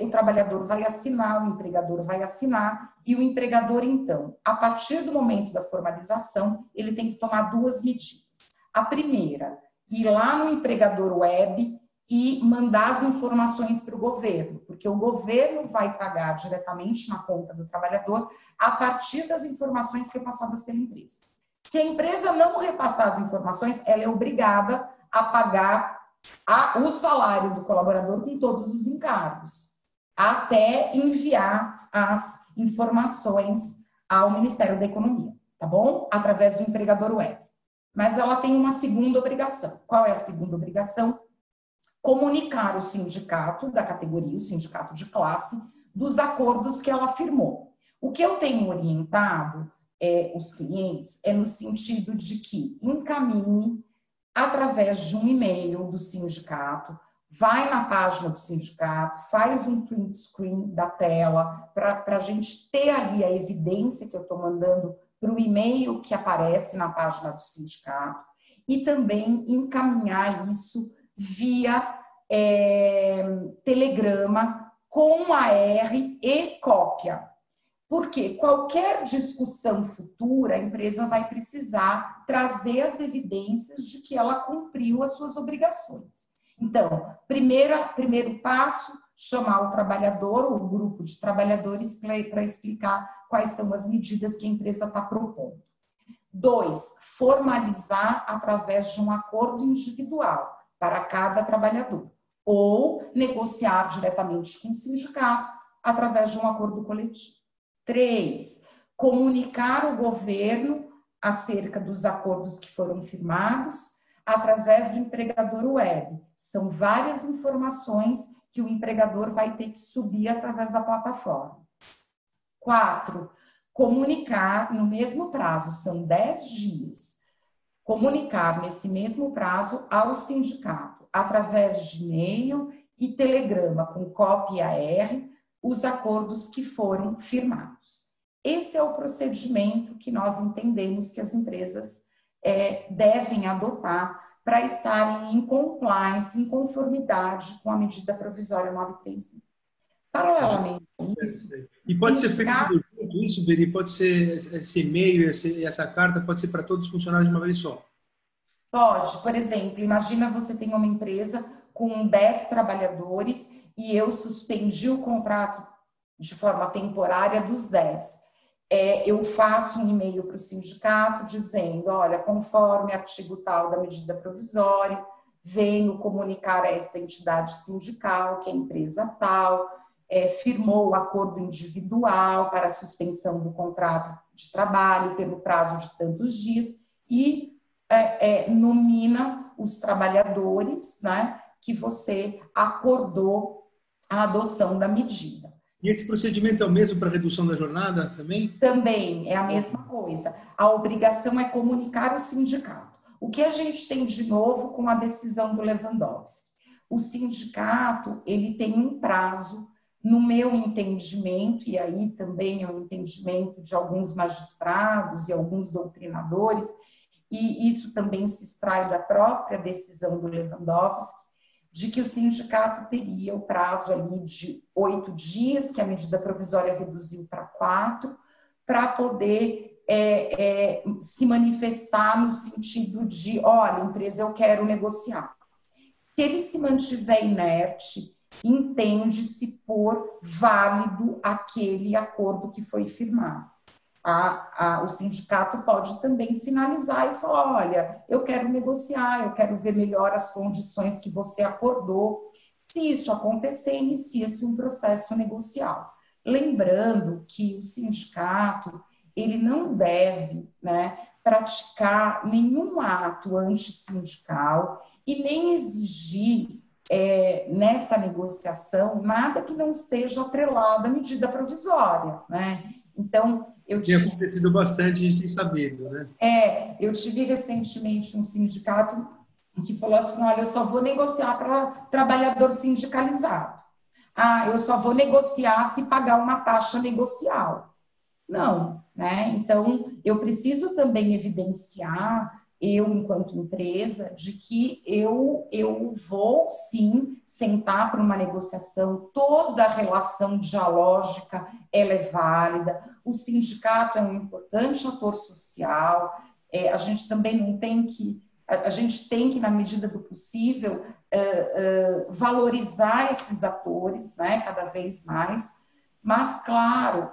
o trabalhador vai assinar, o empregador vai assinar, e o empregador, então, a partir do momento da formalização, ele tem que tomar duas medidas. A primeira, ir lá no empregador web e mandar as informações para o governo, porque o governo vai pagar diretamente na conta do trabalhador a partir das informações repassadas pela empresa. Se a empresa não repassar as informações, ela é obrigada a pagar o salário do colaborador com todos os encargos, até enviar as informações ao Ministério da Economia, tá bom? Através do empregador web. Mas ela tem uma segunda obrigação. Qual é a segunda obrigação? Comunicar o sindicato da categoria, o sindicato de classe, dos acordos que ela firmou. O que eu tenho orientado os clientes no sentido de que encaminhe através de um e-mail do sindicato, vai na página do sindicato, faz um print screen da tela, para a gente ter ali a evidência que eu estou mandando para o e-mail que aparece na página do sindicato, e também encaminhar isso via telegrama com AR e cópia. Porque qualquer discussão futura, a empresa vai precisar trazer as evidências de que ela cumpriu as suas obrigações. Então, primeiro passo, chamar o trabalhador ou o grupo de trabalhadores para explicar quais são as medidas que a empresa está propondo. 2, formalizar através de um acordo individual para cada trabalhador, ou negociar diretamente com o sindicato através de um acordo coletivo. 3, comunicar ao governo acerca dos acordos que foram firmados através do empregador web. São várias informações que o empregador vai ter que subir através da plataforma. 4, comunicar no mesmo prazo, são 10 dias, comunicar nesse mesmo prazo ao sindicato, através de e-mail e telegrama com cópia AR, os acordos que foram firmados. Esse é o procedimento que nós entendemos que as empresas devem adotar para estarem em compliance, em conformidade com a medida provisória 930. Paralelamente a isso... E pode ser feito tudo junto, isso, Veri? Pode ser esse e-mail, essa carta, pode ser para todos os funcionários de uma vez só? Pode. Por exemplo, imagina você tem uma empresa com 10 trabalhadores e eu suspendi o contrato de forma temporária dos 10. Eu faço um e-mail para o sindicato dizendo, olha, conforme artigo tal da medida provisória, venho comunicar a esta entidade sindical que a empresa tal firmou o acordo individual para a suspensão do contrato de trabalho pelo prazo de tantos dias e nomina os trabalhadores, né, que você acordou a adoção da medida. E esse procedimento é o mesmo para a redução da jornada também? Também é a mesma coisa. A obrigação é comunicar o sindicato. O que a gente tem de novo com a decisão do Lewandowski? O sindicato, ele tem um prazo, no meu entendimento, e aí também é o entendimento de alguns magistrados e alguns doutrinadores, e isso também se extrai da própria decisão do Lewandowski, de que o sindicato teria o prazo ali de 8 dias, que a medida provisória reduziu para 4, para poder se manifestar no sentido de, olha, empresa, eu quero negociar. Se ele se mantiver inerte, entende-se por válido aquele acordo que foi firmado. O sindicato pode também sinalizar e falar, olha, eu quero negociar, eu quero ver melhor as condições que você acordou. Se isso acontecer, inicia-se um processo negocial. Lembrando que o sindicato, ele não deve, né, praticar nenhum ato antissindical e nem exigir nessa negociação nada que não esteja atrelado à medida provisória, né? Então, tem acontecido bastante, a gente tem sabido, né? Eu tive recentemente um sindicato que falou assim, olha, eu só vou negociar para trabalhador sindicalizado. Ah, eu só vou negociar se pagar uma taxa negocial. Não, né? Então, eu preciso também evidenciar, eu, enquanto empresa, de que eu vou, sim, sentar para uma negociação, toda a relação dialógica, ela é válida, o sindicato é um importante ator social, a gente também não tem que, a gente tem que, na medida do possível, valorizar esses atores, né, cada vez mais, mas, claro,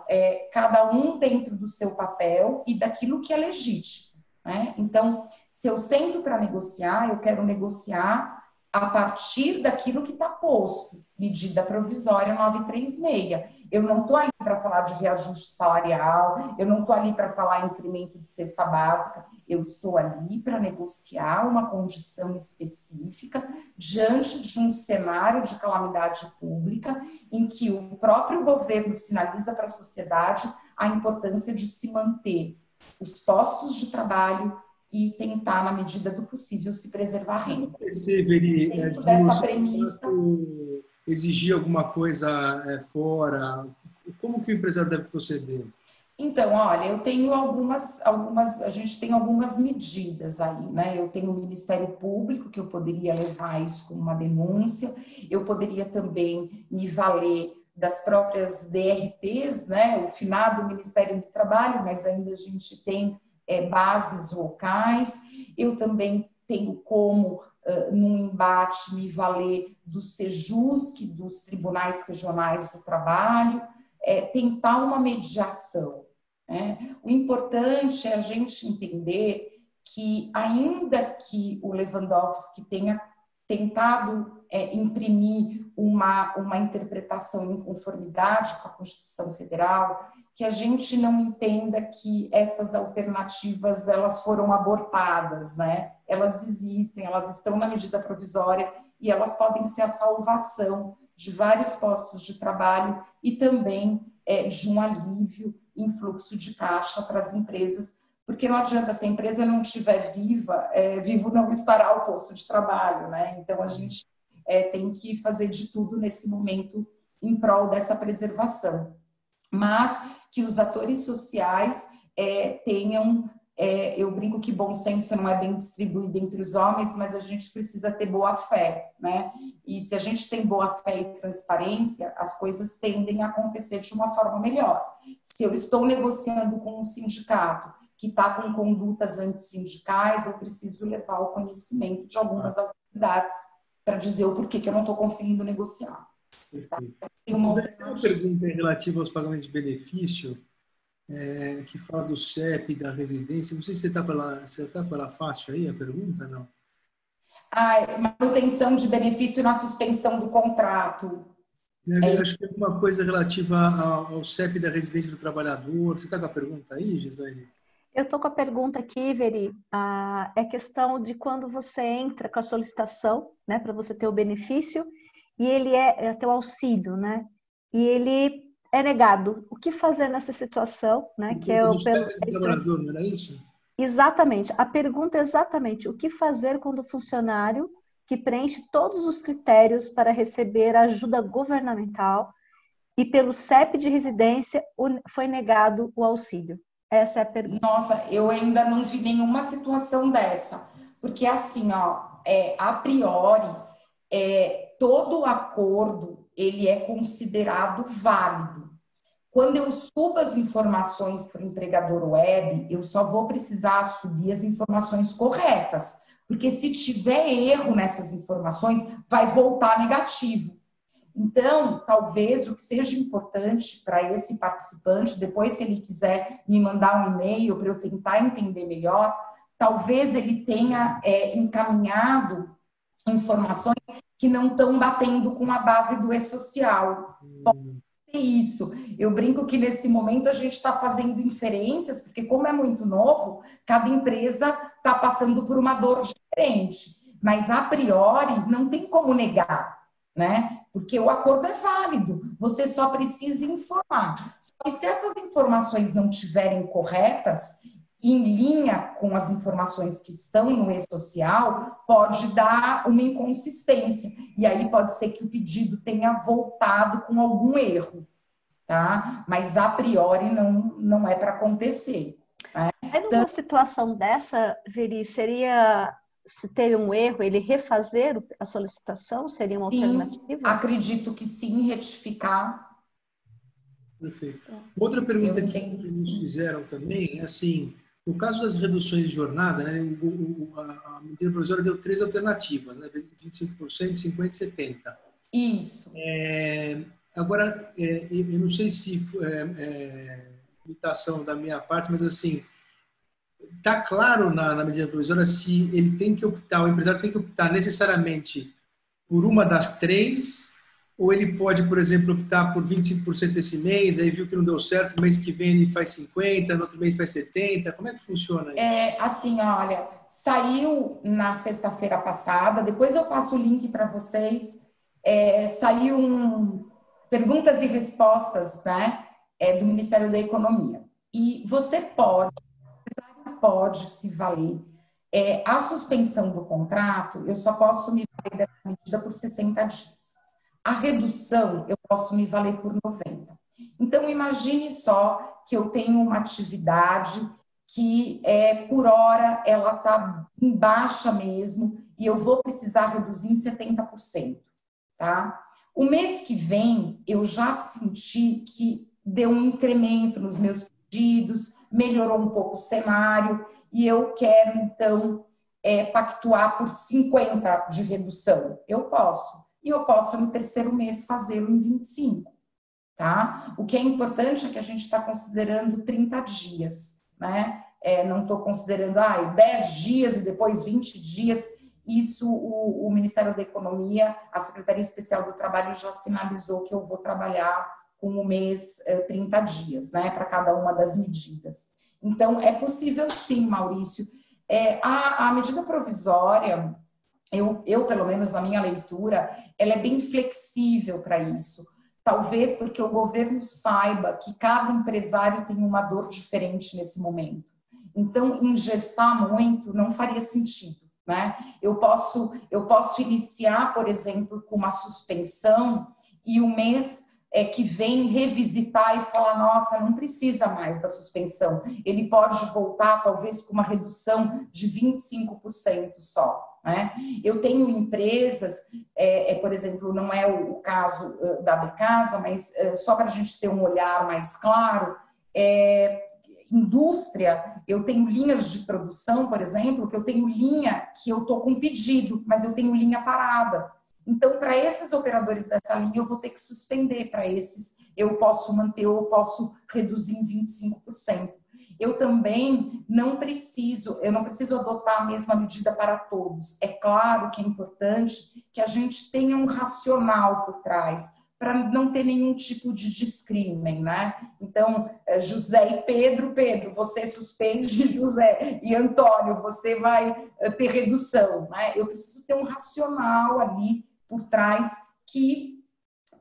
cada um dentro do seu papel e daquilo que é legítimo, né? Então, se eu sento para negociar, eu quero negociar a partir daquilo que está posto, medida provisória 936. Eu não estou ali para falar de reajuste salarial, eu não estou ali para falar incremento de cesta básica, eu estou ali para negociar uma condição específica diante de um cenário de calamidade pública em que o próprio governo sinaliza para a sociedade a importância de se manter os postos de trabalho e tentar, na medida do possível, se preservar a renda. Dentro dessa premissa, exigir alguma coisa fora, como que o empresário deve proceder? Então, olha, eu tenho a gente tem algumas medidas aí, né? Eu tenho o Ministério Público, que eu poderia levar isso como uma denúncia, eu poderia também me valer das próprias DRTs, né? O finado Ministério do Trabalho, mas ainda a gente tem bases locais, eu também tenho como, num embate, me valer do SEJUSC, dos Tribunais Regionais do Trabalho, tentar uma mediação, né? O importante é a gente entender que, ainda que o Lewandowski tenha tentado imprimir uma interpretação em conformidade com a Constituição Federal, que a gente não entenda que essas alternativas elas foram abortadas, né? Elas existem, elas estão na medida provisória e elas podem ser a salvação de vários postos de trabalho e também de um alívio em fluxo de caixa para as empresas, porque não adianta, se a empresa não estiver viva, vivo não estará o posto de trabalho, né? Então, a gente tem que fazer de tudo nesse momento em prol dessa preservação. Mas que os atores sociais tenham, eu brinco que bom senso não é bem distribuído entre os homens, mas a gente precisa ter boa fé, né? E se a gente tem boa fé e transparência, as coisas tendem a acontecer de uma forma melhor. Se eu estou negociando com um sindicato que está com condutas antissindicais, eu preciso levar ao conhecimento de algumas autoridades para dizer o porquê que eu não estou conseguindo negociar. Tá? Tem uma pergunta relativa aos pagamentos de benefício, que fala do CEP, da residência. Não sei se você está pela fácil aí, a pergunta, não? Manutenção de benefício na suspensão do contrato. Acho que é uma coisa relativa ao CEP da residência do trabalhador. Você está com a pergunta aí, Gislaine? Eu estou com a pergunta aqui, Veri. É questão de quando você entra com a solicitação, né, para você ter o benefício, e ele é teu auxílio, né? E ele é negado. O que fazer nessa situação, né? Que é o trabalhador, não era isso? Exatamente. A pergunta é exatamente o que fazer quando o funcionário que preenche todos os critérios para receber ajuda governamental e pelo CEP de residência foi negado o auxílio. Essa é a pergunta. Nossa, eu ainda não vi nenhuma situação dessa, porque assim, a priori, todo acordo ele é considerado válido. Quando eu subo as informações para o empregador web, eu só vou precisar subir as informações corretas, porque se tiver erro nessas informações, vai voltar negativo. Então, talvez o que seja importante para esse participante, depois, se ele quiser me mandar um e-mail para eu tentar entender melhor, talvez ele tenha encaminhado informações que não estão batendo com a base do e-social. Pode ser isso. Eu brinco que nesse momento a gente está fazendo inferências, porque como é muito novo, cada empresa está passando por uma dor diferente. Mas, a priori, não tem como negar, né? Porque o acordo é válido, você só precisa informar. Só que se essas informações não estiverem corretas, em linha com as informações que estão no e-social, pode dar uma inconsistência. E aí pode ser que o pedido tenha voltado com algum erro, tá? Mas a priori não é para acontecer. Né? Aí numa situação dessa, Veri, seria, se teve um erro, ele refazer a solicitação? Seria uma alternativa? Acredito que sim, retificar. Perfeito. Outra pergunta que nos fizeram também é assim, no caso das reduções de jornada, né, a medida provisória deu 3 alternativas, né, 25%, 50% e 70%. Isso. Agora, eu não sei se limitação da minha parte, mas assim, está claro na medida provisória se ele tem que optar, o empresário tem que optar necessariamente por uma das 3, ou ele pode, por exemplo, optar por 25% esse mês, aí viu que não deu certo, mês que vem ele faz 50%, no outro mês faz 70%, como é que funciona isso? Assim, olha, saiu na sexta-feira passada, depois eu passo o link para vocês, saiu perguntas e respostas, né, do Ministério da Economia. E você pode se valer. A suspensão do contrato, eu só posso me valer dessa medida por 60 dias. A redução, eu posso me valer por 90. Então, imagine só que eu tenho uma atividade que, por hora, ela está em baixa mesmo e eu vou precisar reduzir em 70%, tá? O mês que vem, eu já senti que deu um incremento nos meus pedidos, melhorou um pouco o cenário e eu quero, então, pactuar por 50% de redução. Eu posso. E eu posso, no terceiro mês, fazê-lo em 25, tá? O que é importante é que a gente está considerando 30 dias, né? Não estou considerando 10 dias e depois 20 dias. Isso o Ministério da Economia, a Secretaria Especial do Trabalho já sinalizou que eu vou trabalhar com o mês 30 dias, né? Para cada uma das medidas. Então, é possível sim, Maurício. A medida provisória... Eu, pelo menos na minha leitura, ela é bem flexível para isso. Talvez porque o governo saiba que cada empresário tem uma dor diferente nesse momento. Então, engessar muito não faria sentido, né? Eu posso iniciar, por exemplo, com uma suspensão e o mês que vem revisitar e falar, nossa, não precisa mais da suspensão. Ele pode voltar, talvez, com uma redução de 25% só. Né? Eu tenho empresas, por exemplo, não é o caso da Becasa, mas só para a gente ter um olhar mais claro, indústria, eu tenho linhas de produção, por exemplo, que eu tenho linha que eu estou com pedido, mas eu tenho linha parada. Então, para esses operadores dessa linha, eu vou ter que suspender. Para esses, eu posso manter ou posso reduzir em 25%. Eu também não preciso adotar a mesma medida para todos. É claro que é importante que a gente tenha um racional por trás, para não ter nenhum tipo de discrimen, né? Então, José e Pedro, você suspende, José, e Antônio, você vai ter redução, né? Eu preciso ter um racional ali por trás que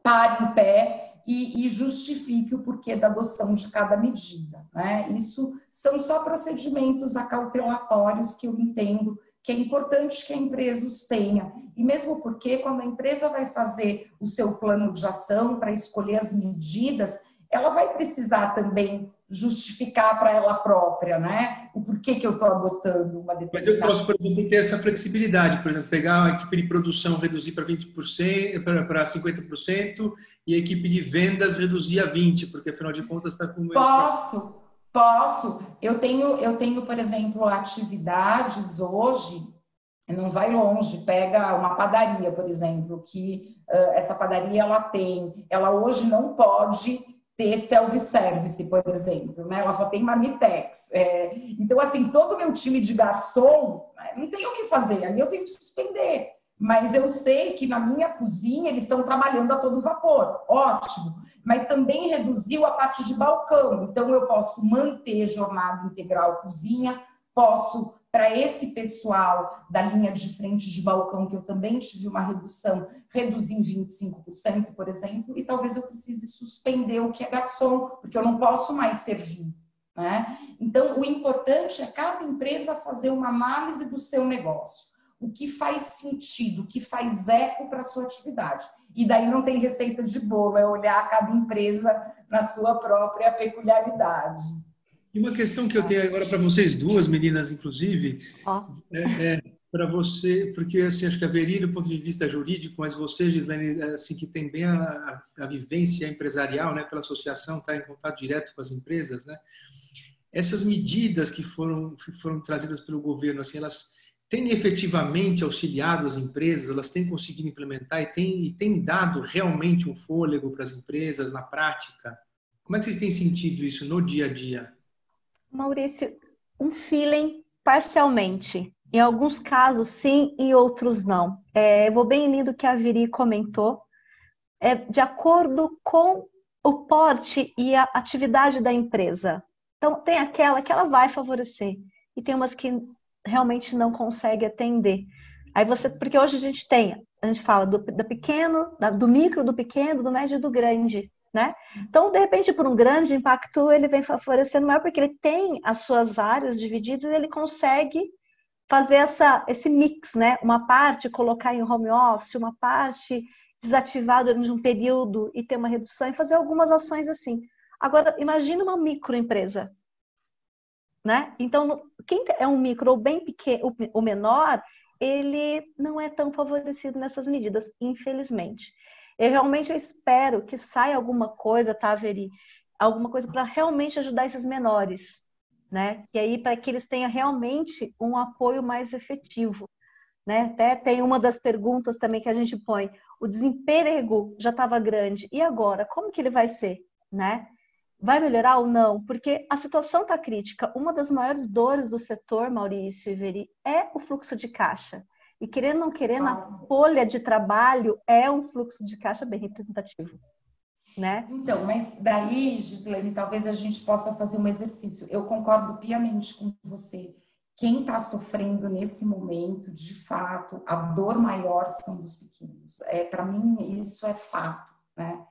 pare em pé e justifique o porquê da adoção de cada medida, né? Isso são só procedimentos acautelatórios que eu entendo que é importante que a empresa os tenha. E mesmo porque, quando a empresa vai fazer o seu plano de ação para escolher as medidas, ela vai precisar também justificar para ela própria, né? O porquê que eu estou adotando uma determinada... Mas eu posso, por exemplo, ter essa flexibilidade, por exemplo, pegar a equipe de produção, reduzir para 20%, para 50%, e a equipe de vendas reduzir a 20%, porque afinal de contas está com... Posso. Eu tenho, por exemplo, atividades hoje, não vai longe, pega uma padaria, por exemplo, que essa padaria ela hoje não pode ter self-service, por exemplo, né? Ela só tem marmitex. Então, assim, todo o meu time de garçom, não tem o que fazer, ali eu tenho que suspender. Mas eu sei que na minha cozinha eles estão trabalhando a todo vapor, ótimo. mas também reduziu a parte de balcão. Então, eu posso manter jornada integral cozinha, posso, para esse pessoal da linha de frente de balcão, que eu também tive uma redução, reduzir em 25%, por exemplo, e talvez eu precise suspender o que é garçom, porque eu não posso mais servir, né? Então, o importante é cada empresa fazer uma análise do seu negócio. O que faz sentido, o que faz eco para a sua atividade. E daí não tem receita de bolo, é olhar cada empresa na sua própria peculiaridade. E uma questão que eu tenho agora para vocês duas, meninas, inclusive, Ó. para você, porque assim, acho que a Veri, do ponto de vista jurídico, mas você, Gislaine, assim, que tem bem a vivência empresarial, né, pela associação, está em contato direto com as empresas, né? Essas medidas que foram trazidas pelo governo, assim, elas têm efetivamente auxiliado as empresas, elas têm conseguido implementar e têm dado realmente um fôlego para as empresas na prática? Como é que vocês têm sentido isso no dia a dia? Maurício, um feeling parcialmente. Em alguns casos, sim, em outros não. Eu vou bem lindo que a Viri comentou. De acordo com o porte e a atividade da empresa. Então, tem aquela que ela vai favorecer. E tem umas que realmente não consegue atender. Aí porque hoje a gente fala do pequeno, do micro, do pequeno, do médio e do grande, né? Então, de repente, por um grande impacto, ele vem favorecendo maior, porque ele tem as suas áreas divididas e ele consegue fazer esse mix, né? Uma parte colocar em home office, uma parte desativar durante um período e ter uma redução e fazer algumas ações assim. Agora, imagine uma microempresa, né? Então, quem é um micro ou bem pequeno, o menor, ele não é tão favorecido nessas medidas, infelizmente. Eu espero que saia alguma coisa, tá, Veri? Alguma coisa para realmente ajudar esses menores, né? E aí, para que eles tenham realmente um apoio mais efetivo, né? Até tem uma das perguntas também que a gente põe, o desemprego já estava grande, e agora? Como que ele vai ser, né? Vai melhorar ou não? Porque a situação está crítica. Uma das maiores dores do setor, Maurício e Veri, é o fluxo de caixa. E querendo ou não querendo, a folha de trabalho é um fluxo de caixa bem representativo, né? Então, mas daí, Gislaine, talvez a gente possa fazer um exercício. Eu concordo piamente com você. Quem está sofrendo nesse momento, de fato, a dor maior são dos pequenos. Para mim, isso é fato, né?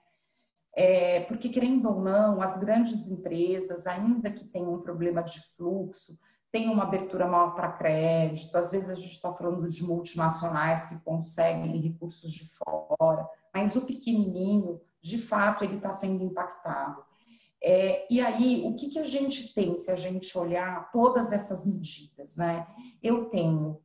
Porque, querendo ou não, as grandes empresas, ainda que tenham um problema de fluxo, tem uma abertura maior para crédito, às vezes a gente está falando de multinacionais que conseguem recursos de fora, mas o pequenininho, de fato, ele está sendo impactado. E aí, o que a gente tem se a gente olhar todas essas medidas, né? Eu tenho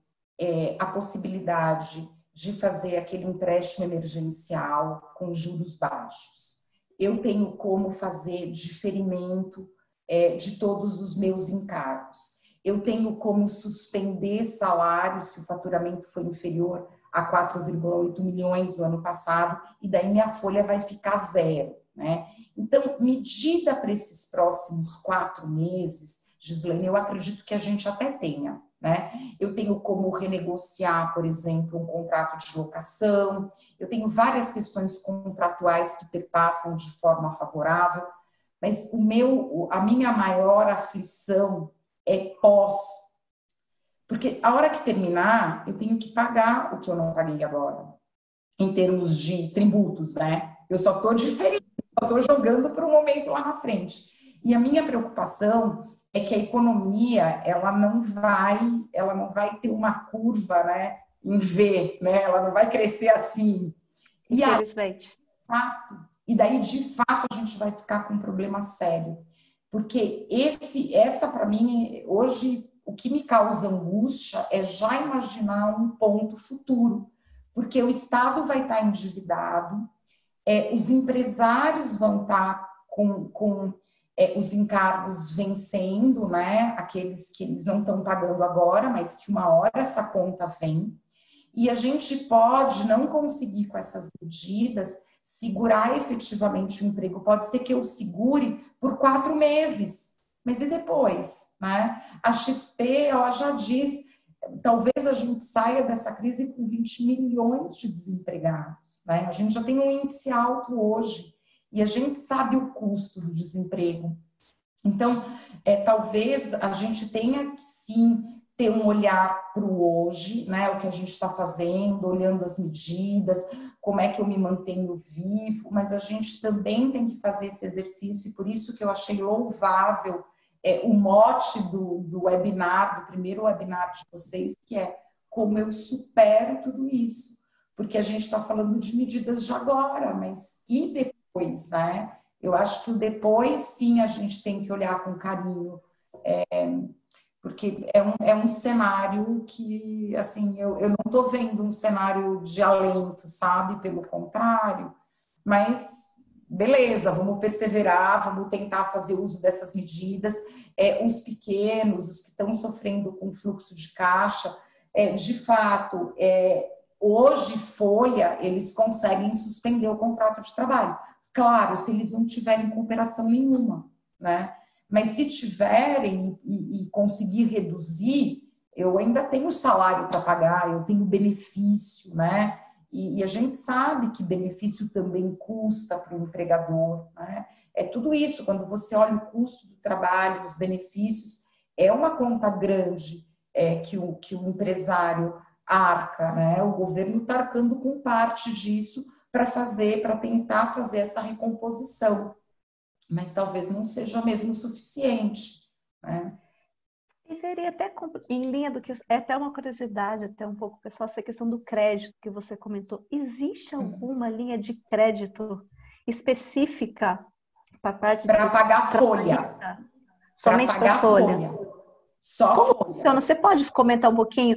a possibilidade de fazer aquele empréstimo emergencial com juros baixos. Eu tenho como fazer diferimento de todos os meus encargos. Eu tenho como suspender salários se o faturamento for inferior a 4,8 milhões do ano passado, e daí minha folha vai ficar zero, né? Então, medida para esses próximos 4 meses, Gislaine, eu acredito que a gente até tenha, né? Eu tenho como renegociar, por exemplo, um contrato de locação, eu tenho várias questões contratuais que perpassam de forma favorável, mas a minha maior aflição é porque a hora que terminar, eu tenho que pagar o que eu não paguei agora, em termos de tributos, né? Eu só estou diferindo, só estou jogando para um momento lá na frente. E a minha preocupação é que a economia, ela não vai ter uma curva, né, em V, né? Ela não vai crescer assim. Infelizmente. E daí, de fato, a gente vai ficar com um problema sério. Porque essa para mim, hoje, o que me causa angústia é já imaginar um ponto futuro. Porque o Estado vai estar endividado, os empresários vão estar com os encargos vencendo, né? Aqueles que eles não estão pagando agora, mas que uma hora essa conta vem. E a gente pode não conseguir, com essas medidas, segurar efetivamente o emprego. Pode ser que eu segure por 4 meses, mas e depois, né? A XP, ela já diz, talvez a gente saia dessa crise com 20 milhões de desempregados, né? A gente já tem um índice alto hoje. e a gente sabe o custo do desemprego. Então, talvez a gente tenha que, sim, ter um olhar para o hoje, né? O que a gente está fazendo, olhando as medidas, como é que eu me mantenho vivo, mas a gente também tem que fazer esse exercício, e por isso que eu achei louvável o mote do webinar, do primeiro webinar de vocês, que é como eu supero tudo isso. Porque a gente está falando de medidas de agora, mas e depois, né? Eu acho que o depois, sim, a gente tem que olhar com carinho, porque é um cenário que, assim, eu não estou vendo um cenário de alento, sabe? Pelo contrário, mas beleza, vamos perseverar, vamos tentar fazer uso dessas medidas. Os pequenos, os que estão sofrendo com fluxo de caixa, de fato, hoje, Folha, eles conseguem suspender o contrato de trabalho. Claro, se eles não tiverem cooperação nenhuma, né? Mas se tiverem e conseguir reduzir, eu ainda tenho salário para pagar, eu tenho benefício, né? E a gente sabe que benefício também custa para o empregador, né? É tudo isso, quando você olha o custo do trabalho, os benefícios, é uma conta grande que o empresário arca, né? O governo está arcando com parte disso para tentar fazer essa recomposição, mas talvez não seja mesmo suficiente, né? E veria até em linha do que é até uma curiosidade, até um pouco, pessoal, essa questão do crédito que você comentou. Existe alguma linha de crédito específica para parte para pagar folha? Somente para folha? Só como folha. Funciona? Você pode comentar um pouquinho?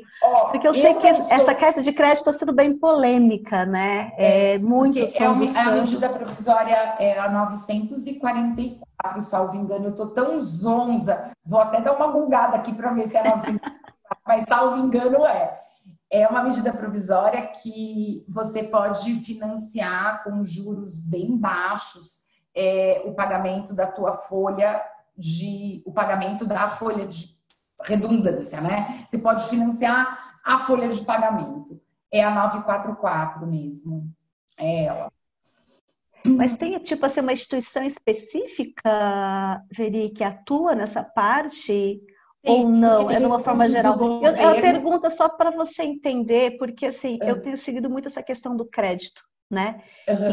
Porque eu sei que essa carta de crédito está sendo bem polêmica, né? Muitos estão buscando... A medida provisória é a 944, salvo engano. Eu estou tão zonza, vou até dar uma bugada aqui para ver se é 944, mas salvo engano é uma medida provisória que você pode financiar com juros bem baixos o pagamento da tua folha o pagamento da folha de redundância, né? Você pode financiar a folha de pagamento. É a 944 mesmo. É ela. Mas tem, tipo assim, uma instituição específica, Veri, que atua nessa parte? Ou não? É de uma forma geral? É uma pergunta só para você entender, porque assim, eu tenho seguido muito essa questão do crédito, né?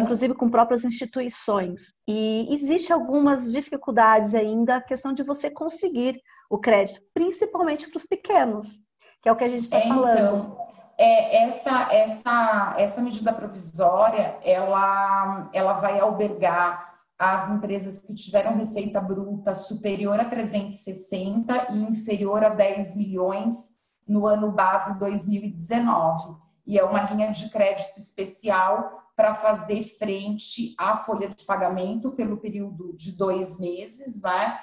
Inclusive com próprias instituições. E existe algumas dificuldades ainda, a questão de você conseguir o crédito, principalmente para os pequenos, que é o que a gente está falando. Então, essa medida provisória, ela vai albergar as empresas que tiveram receita bruta superior a 360 e inferior a 10 milhões no ano base 2019. E é uma linha de crédito especial para fazer frente à folha de pagamento pelo período de 2 meses, né?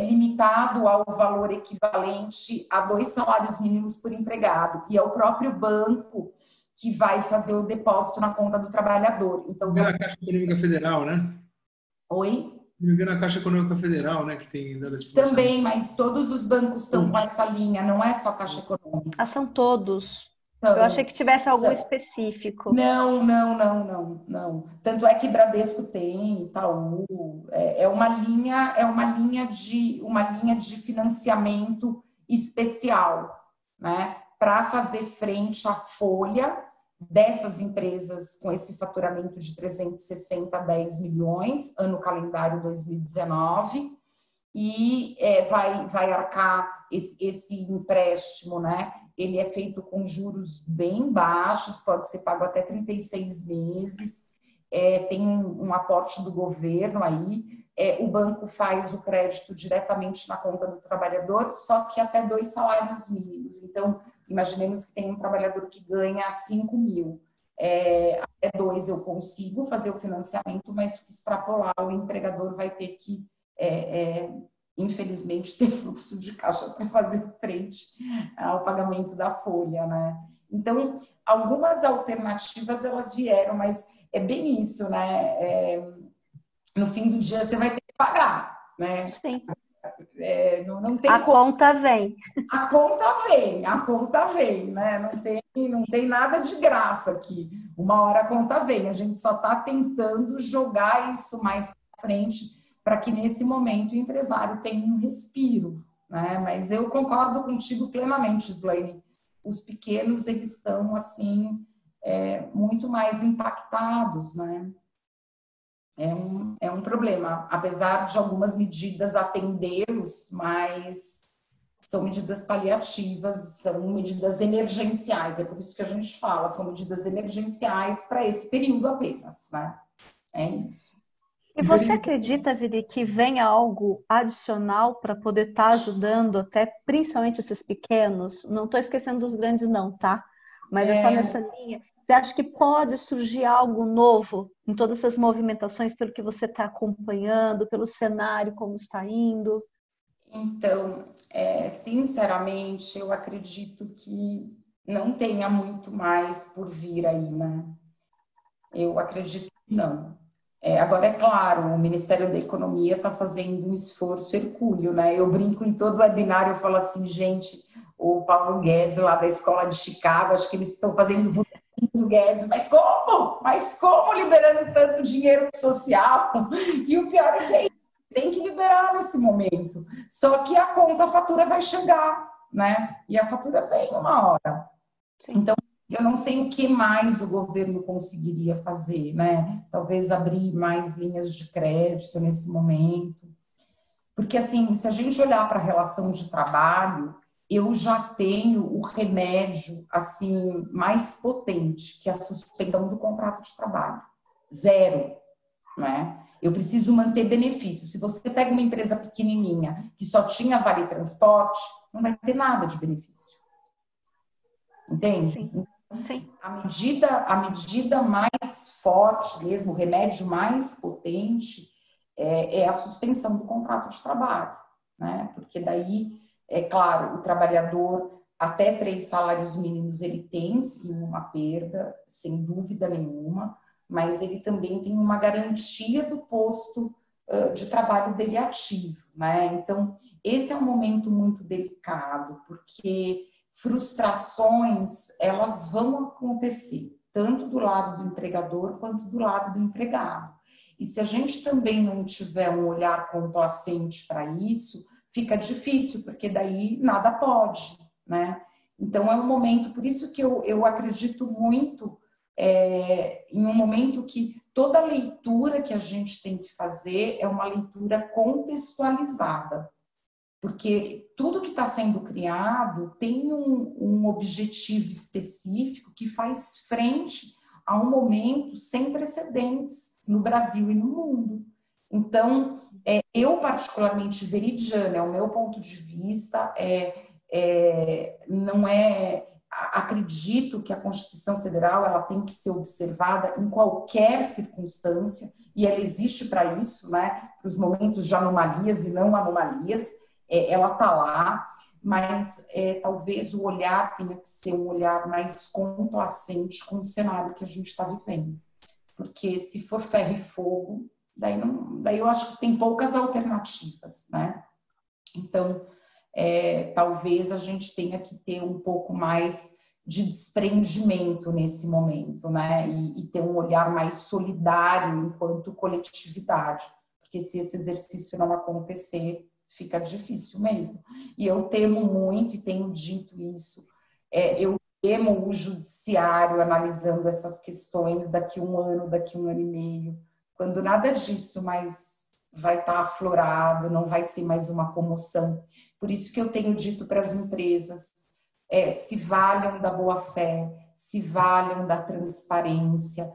Limitado ao valor equivalente a 2 salários mínimos por empregado. E é o próprio banco que vai fazer o depósito na conta do trabalhador. Então, na Caixa Econômica Federal, né? Oi? Na Caixa Econômica Federal, né? Que tem dado esse Também, mas todos os bancos estão com essa linha, não é só a Caixa Econômica. São todos. Eu achei que tivesse algum específico. Não. Tanto é que Bradesco tem, Itaú, é uma linha de financiamento especial, né? Para fazer frente à folha dessas empresas com esse faturamento de 360 a 10 milhões, ano calendário 2019, e vai arcar esse empréstimo, né? Ele é feito com juros bem baixos, pode ser pago até 36 meses, tem um aporte do governo aí, o banco faz o crédito diretamente na conta do trabalhador, só que até 2 salários mínimos. Então, imaginemos que tem um trabalhador que ganha 5 mil, até 2 eu consigo fazer o financiamento, mas se extrapolar, o empregador vai ter que... infelizmente, ter fluxo de caixa para fazer frente ao pagamento da folha, né? Então, algumas alternativas elas vieram, mas é bem isso, né? No fim do dia você vai ter que pagar, né? Sim. Não tem conta vem. A conta vem, né? Não tem nada de graça aqui. uma hora a conta vem, a gente só está tentando jogar isso mais para frente para que nesse momento o empresário tenha um respiro, né? Mas eu concordo contigo plenamente, Gislaine. Os pequenos, eles estão, assim, muito mais impactados, né? É um problema, apesar de algumas medidas atendê-los, mas são medidas paliativas, são medidas emergenciais, é por isso que a gente fala, são medidas emergenciais para esse período apenas, né? É isso. E você acredita, Viri, que venha algo adicional para poder estar ajudando até principalmente esses pequenos? Não estou esquecendo dos grandes não, tá? Mas é só nessa linha. Você acha que pode surgir algo novo em todas essas movimentações pelo que você está acompanhando, pelo cenário, como está indo? Então, sinceramente, eu acredito que não tenha muito mais por vir aí, né? Eu acredito que não. Agora, é claro, o Ministério da Economia está fazendo um esforço hercúleo, né? Eu brinco em todo webinar, eu falo assim, gente, o Paulo Guedes, lá da Escola de Chicago, acho que eles estão fazendo do Guedes, mas como? Mas como liberando tanto dinheiro social? E o pior é que é isso, tem que liberar nesse momento. Só que a fatura vai chegar, né? E a fatura vem uma hora. Sim. Então, eu não sei o que mais o governo conseguiria fazer, né? Talvez abrir mais linhas de crédito nesse momento. Porque, assim, se a gente olhar para a relação de trabalho, eu já tenho o remédio, assim, mais potente, que é a suspensão do contrato de trabalho. 0, né? Eu preciso manter benefício. Se você pega uma empresa pequenininha que só tinha vale transporte, não vai ter nada de benefício. Entende? Sim. Sim. A medida mais forte mesmo, o remédio mais potente é a suspensão do contrato de trabalho, né? Porque daí, é claro, o trabalhador até 3 salários mínimos ele tem sim uma perda, sem dúvida nenhuma, mas ele também tem uma garantia do posto de trabalho dele ativo, né? Então, esse é um momento muito delicado, porque frustrações, elas vão acontecer, tanto do lado do empregador quanto do lado do empregado. E se a gente também não tiver um olhar complacente para isso, fica difícil, porque daí nada pode, né? Então, é um momento, por isso que eu acredito muito em um momento que toda leitura que a gente tem que fazer é uma leitura contextualizada. Porque tudo que está sendo criado tem um objetivo específico que faz frente a um momento sem precedentes no Brasil e no mundo. Então, eu particularmente veridiana, é o meu ponto de vista, não é... Acredito que a Constituição Federal ela tem que ser observada em qualquer circunstância, e ela existe para isso, né? Para os momentos de anomalias e não anomalias, ela está lá, mas talvez o olhar tenha que ser um olhar mais complacente com o cenário que a gente está vivendo. Porque se for ferro e fogo, daí eu acho que tem poucas alternativas, né? Então, talvez a gente tenha que ter um pouco mais de desprendimento nesse momento, né? E ter um olhar mais solidário enquanto coletividade. Porque se esse exercício não acontecer, fica difícil mesmo. E eu temo muito, e tenho dito isso, eu temo o judiciário analisando essas questões daqui 1 ano, daqui 1 ano e meio, quando nada disso mais vai estar aflorado, não vai ser mais uma comoção. Por isso que eu tenho dito para as empresas, se valham da boa-fé, se valham da transparência,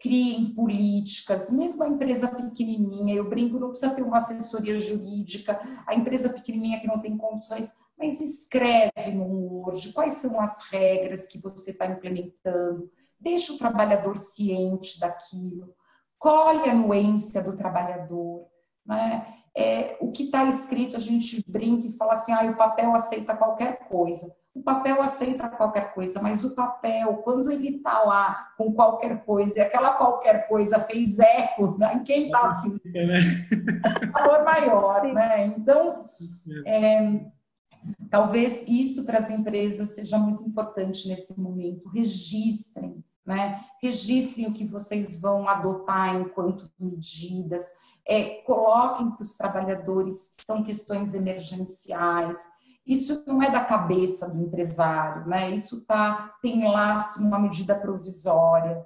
criem políticas, mesmo a empresa pequenininha, eu brinco, não precisa ter uma assessoria jurídica, a empresa pequenininha que não tem condições, mas escreve no Word quais são as regras que você está implementando, deixa o trabalhador ciente daquilo, colhe a anuência do trabalhador, né? O que está escrito, a gente brinca e fala assim, o papel aceita qualquer coisa. O papel aceita qualquer coisa, mas o papel, quando ele está lá com qualquer coisa, e aquela qualquer coisa fez eco, né? Quem está assim, valor maior, né? Então, talvez isso para as empresas seja muito importante nesse momento. Registrem, né? Registrem o que vocês vão adotar enquanto medidas, coloquem para os trabalhadores que são questões emergenciais. Isso não é da cabeça do empresário, né? Isso tem lastro numa medida provisória.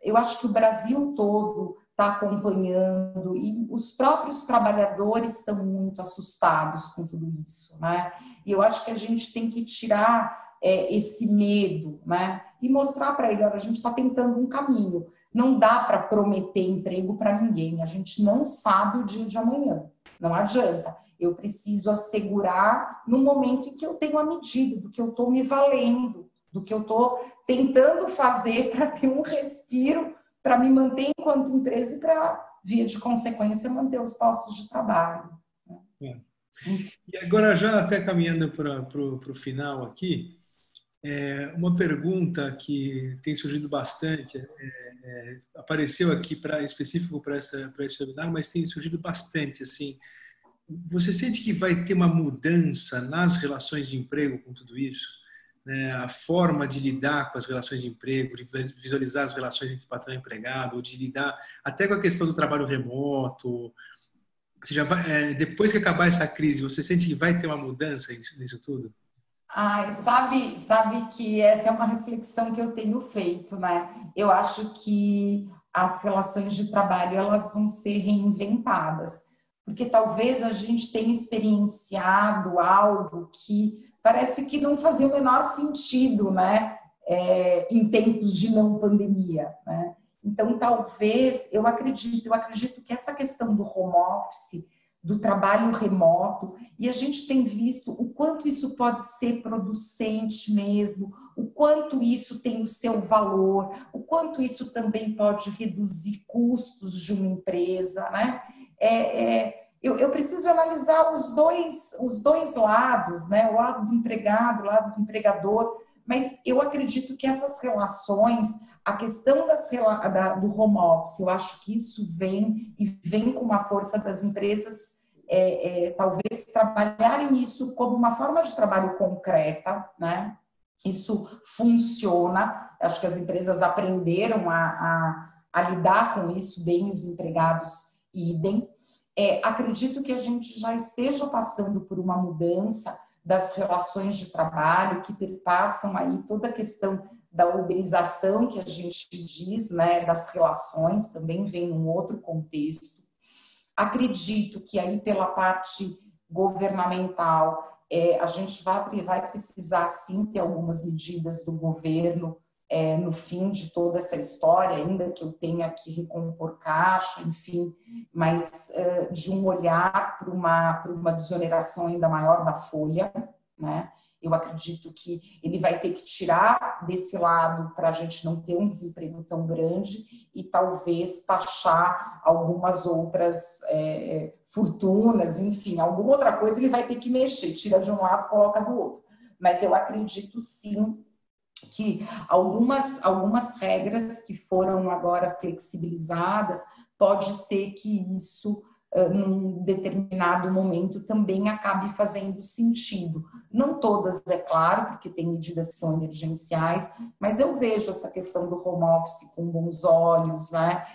Eu acho que o Brasil todo está acompanhando e os próprios trabalhadores estão muito assustados com tudo isso, né? E eu acho que a gente tem que tirar esse medo, né? E mostrar para ele, olha, a gente está tentando um caminho. Não dá para prometer emprego para ninguém. A gente não sabe o dia de amanhã. Não adianta. Eu preciso assegurar no momento em que eu tenho a medida, do que eu estou me valendo, do que eu estou tentando fazer para ter um respiro, para me manter enquanto empresa e para, via de consequência, manter os postos de trabalho. E agora, já até caminhando para o final aqui, uma pergunta que tem surgido bastante, apareceu aqui específico para esse webinar, mas tem surgido bastante, assim. Você sente que vai ter uma mudança nas relações de emprego com tudo isso? Né? A forma de lidar com as relações de emprego, de visualizar as relações entre patrão e empregado, ou de lidar até com a questão do trabalho remoto. Você já depois que acabar essa crise, você sente que vai ter uma mudança nisso tudo? Sabe que essa é uma reflexão que eu tenho feito, né? Eu acho que as relações de trabalho elas vão ser reinventadas, porque talvez a gente tenha experienciado algo que parece que não fazia o menor sentido, né? Em tempos de não pandemia, né? Então, talvez, eu acredito que essa questão do home office, do trabalho remoto, e a gente tem visto o quanto isso pode ser producente mesmo, o quanto isso tem o seu valor, o quanto isso também pode reduzir custos de uma empresa, né? Eu preciso analisar os dois lados, né? O lado do empregado, o lado do empregador, mas eu acredito que essas relações, a questão do home office, eu acho que isso vem com uma força das empresas, talvez trabalharem isso como uma forma de trabalho concreta, né? Isso funciona, acho que as empresas aprenderam a lidar com isso bem, os empregados idem. Acredito que a gente já esteja passando por uma mudança das relações de trabalho que perpassam aí toda a questão da uberização que a gente diz, né, das relações, também vem num outro contexto. Acredito que aí pela parte governamental, a gente vai precisar sim ter algumas medidas do governo no fim de toda essa história, ainda que eu tenha que recompor caixa, enfim, mas de um olhar para uma desoneração ainda maior da folha, né? Eu acredito que ele vai ter que tirar desse lado para a gente não ter um desemprego tão grande e talvez taxar algumas outras fortunas, enfim, alguma outra coisa ele vai ter que mexer, tira de um lado, coloca do outro. Mas eu acredito sim que algumas regras que foram agora flexibilizadas, pode ser que isso num determinado momento também acabe fazendo sentido. Não todas, é claro, porque tem medidas que são emergenciais, mas eu vejo essa questão do home office com bons olhos, né?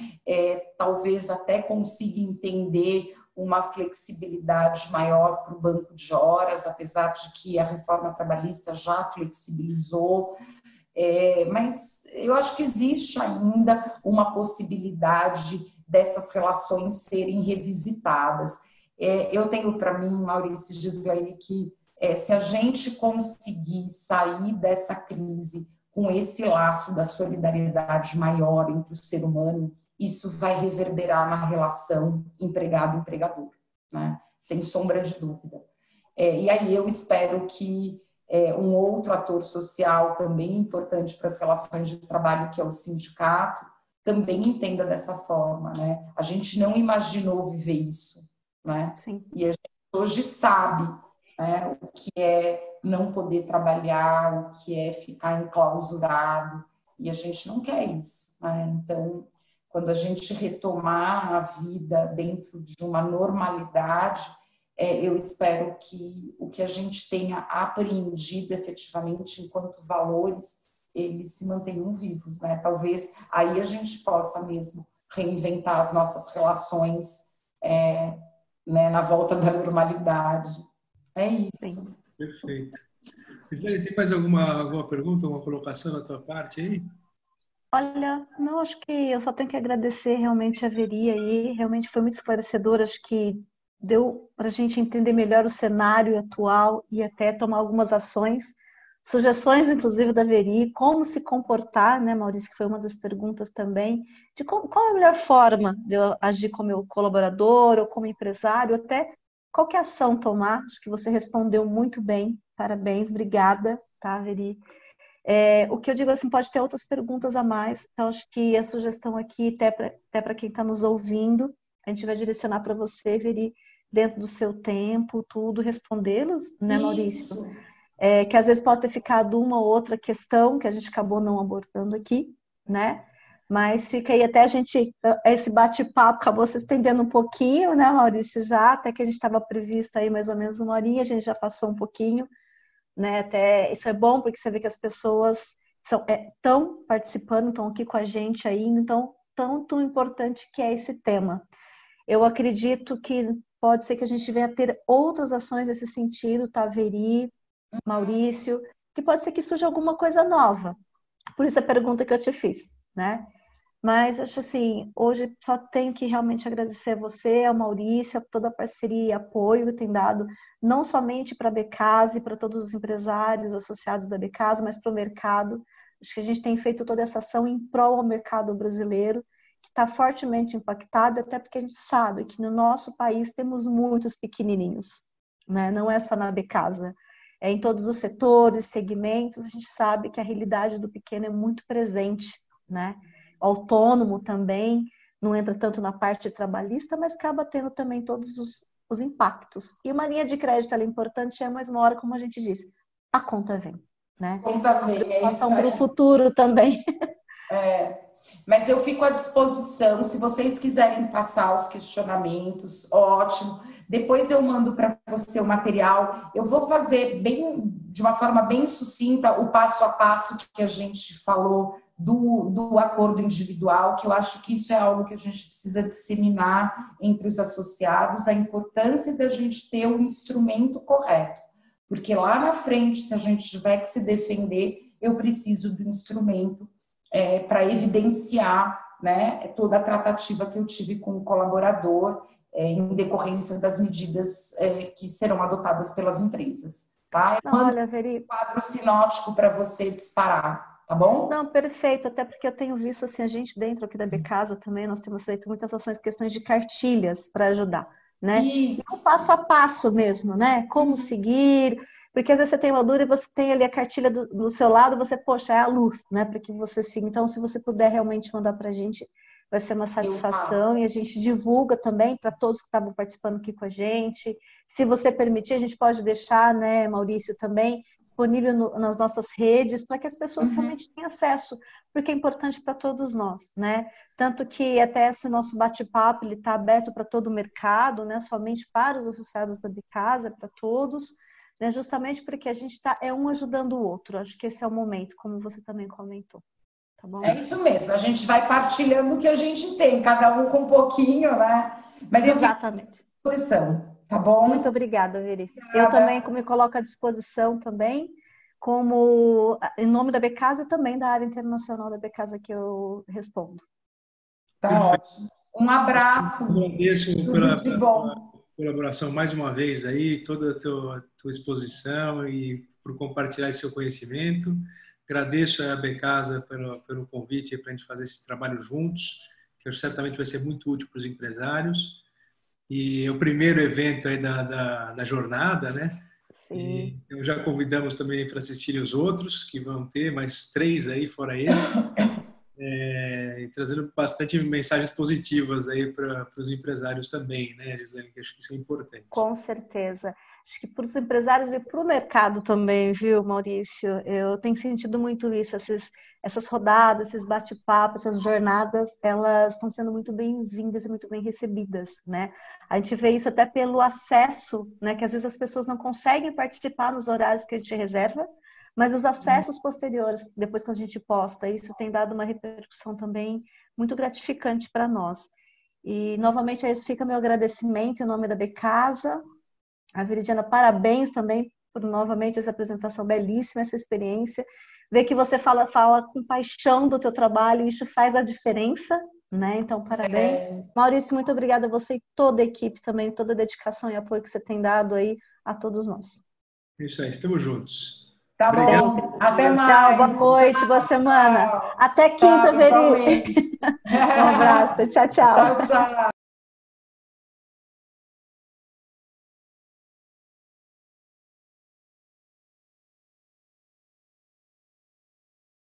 Talvez até consiga entender uma flexibilidade maior para o banco de horas, apesar de que a reforma trabalhista já flexibilizou, mas eu acho que existe ainda uma possibilidade dessas relações serem revisitadas. Eu tenho para mim, Maurício e Gislaine, que se a gente conseguir sair dessa crise com esse laço da solidariedade maior entre o ser humano, isso vai reverberar na relação empregado-empregador, né? Sem sombra de dúvida. E aí eu espero que um outro ator social também importante para as relações de trabalho, que é o sindicato, também entenda dessa forma, né? A gente não imaginou viver isso, né? Sim. E a gente hoje sabe, né, o que é não poder trabalhar, o que é ficar enclausurado, e a gente não quer isso, né? Então, quando a gente retomar a vida dentro de uma normalidade, eu espero que o que a gente tenha apreendido efetivamente enquanto valores eles se mantenham vivos, né? Talvez aí a gente possa mesmo reinventar as nossas relações, né, na volta da normalidade. É isso. Sim. Perfeito. Gisele, tem mais alguma pergunta, alguma colocação da tua parte aí? Olha, não, acho que eu só tenho que agradecer realmente a Veri aí, realmente foi muito esclarecedor, acho que deu para a gente entender melhor o cenário atual e até tomar algumas ações, sugestões inclusive da Veri, como se comportar, né, Maurício, que foi uma das perguntas também, de qual é a melhor forma de eu agir como meu colaborador ou como empresário, até qual que ação tomar, acho que você respondeu muito bem, parabéns, obrigada, tá, Veri? O que eu digo assim, pode ter outras perguntas a mais, então acho que a sugestão aqui, até para quem está nos ouvindo, a gente vai direcionar para você, Veri, dentro do seu tempo, tudo, respondê-los, né, Maurício? Isso. Que às vezes pode ter ficado uma ou outra questão que a gente acabou não abordando aqui, né? Mas fica aí até esse bate-papo acabou se estendendo um pouquinho, né, Maurício, já, até que a gente estava previsto aí mais ou menos uma horinha, a gente já passou um pouquinho, né? Até isso é bom porque você vê que as pessoas estão participando, estão aqui com a gente ainda, então tanto importante que é esse tema. Eu acredito que pode ser que a gente venha a ter outras ações nesse sentido, tá, Veri, Maurício, que pode ser que surja alguma coisa nova. Por isso a pergunta que eu te fiz, né? Mas acho assim, hoje só tenho que realmente agradecer a você, ao Maurício, a toda a parceria e apoio que tem dado, não somente para a Becasa e para todos os empresários associados da Becasa, mas para o mercado. Acho que a gente tem feito toda essa ação em prol ao mercado brasileiro, que está fortemente impactado, até porque a gente sabe que no nosso país temos muitos pequenininhos, né? Não é só na Becasa, é em todos os setores, segmentos, a gente sabe que a realidade do pequeno é muito presente, né? Autônomo também, não entra tanto na parte trabalhista, mas acaba tendo também todos os impactos. E uma linha de crédito ela é importante, mas uma hora, como a gente disse, a conta vem, né? Conta vem, é isso para o aí. futuro também. Mas eu fico à disposição, se vocês quiserem passar os questionamentos, ótimo. Depois eu mando para você o material. Eu vou fazer de uma forma bem sucinta o passo a passo que a gente falou do acordo individual, que eu acho que isso é algo que a gente precisa disseminar entre os associados, a importância da gente ter o instrumento correto. Porque lá na frente, se a gente tiver que se defender, eu preciso do instrumento para evidenciar, né, toda a tratativa que eu tive com o colaborador em decorrência das medidas que serão adotadas pelas empresas. Tá? Eu mando Olha, Veri, um quadro sinótico para você disparar, tá bom? não, perfeito, até porque eu tenho visto assim, a gente dentro aqui da Becasa também, nós temos feito muitas ações, questões de cartilhas para ajudar, né? Isso. E um passo a passo mesmo, né? Como seguir, porque às vezes você tem uma dúvida e você tem ali a cartilha do seu lado, você, poxa, é a luz, né? Para que você siga. Então, se você puder realmente mandar para a gente, vai ser uma satisfação e a gente divulga também para todos que estavam participando aqui com a gente. Se você permitir, a gente pode deixar, né, Maurício, também disponível nas nossas redes para que as pessoas realmente tenham acesso, porque é importante para todos nós, né? Tanto que até esse nosso bate-papo ele está aberto para todo o mercado, né? Somente para os associados da Becasa, para todos, né? Justamente porque a gente está um ajudando o outro. Acho que esse é o momento, como você também comentou. Tá bom? É isso mesmo, a gente vai partilhando o que a gente tem, cada um com um pouquinho, né? Mas exatamente. Eu fico à disposição, tá bom? Muito obrigada, Veri. Eu também me coloco à disposição também, como em nome da Becasa e também da área internacional da Becasa que eu respondo. Tá ótimo. Um abraço. Agradeço de bom. Colaboração mais uma vez aí, toda a tua exposição e por compartilhar esse seu conhecimento. Agradeço a Becasa pelo convite para a gente fazer esse trabalho juntos, que certamente vai ser muito útil para os empresários. E é o primeiro evento aí da jornada, né? Sim. E já convidamos também para assistirem os outros, que vão ter mais 3 aí, fora esse. E trazendo bastante mensagens positivas aí para os empresários também, né, Gisele? Que acho que isso é importante. Com certeza. Acho que para os empresários e para o mercado também, viu, Maurício? Eu tenho sentido muito isso, essas rodadas, esses bate-papos, essas jornadas, elas estão sendo muito bem-vindas e muito bem recebidas, né? A gente vê isso até pelo acesso, né? Que às vezes as pessoas não conseguem participar nos horários que a gente reserva, mas os acessos posteriores, depois que a gente posta, isso tem dado uma repercussão também muito gratificante para nós. E, novamente, a isso fica meu agradecimento em nome da Becasa. A Viridiana, parabéns também por, novamente, essa apresentação belíssima, essa experiência. Ver que você fala com paixão do teu trabalho, isso faz a diferença, né? Então, parabéns. Maurício, muito obrigada a você e toda a equipe também, toda a dedicação e apoio que você tem dado aí a todos nós. É isso aí, estamos juntos. Tá Obrigado. bom. Até mais. Tchau, boa noite, boa semana. Até quinta, Veri. Um abraço. Tchau, tchau. Tchau, tchau.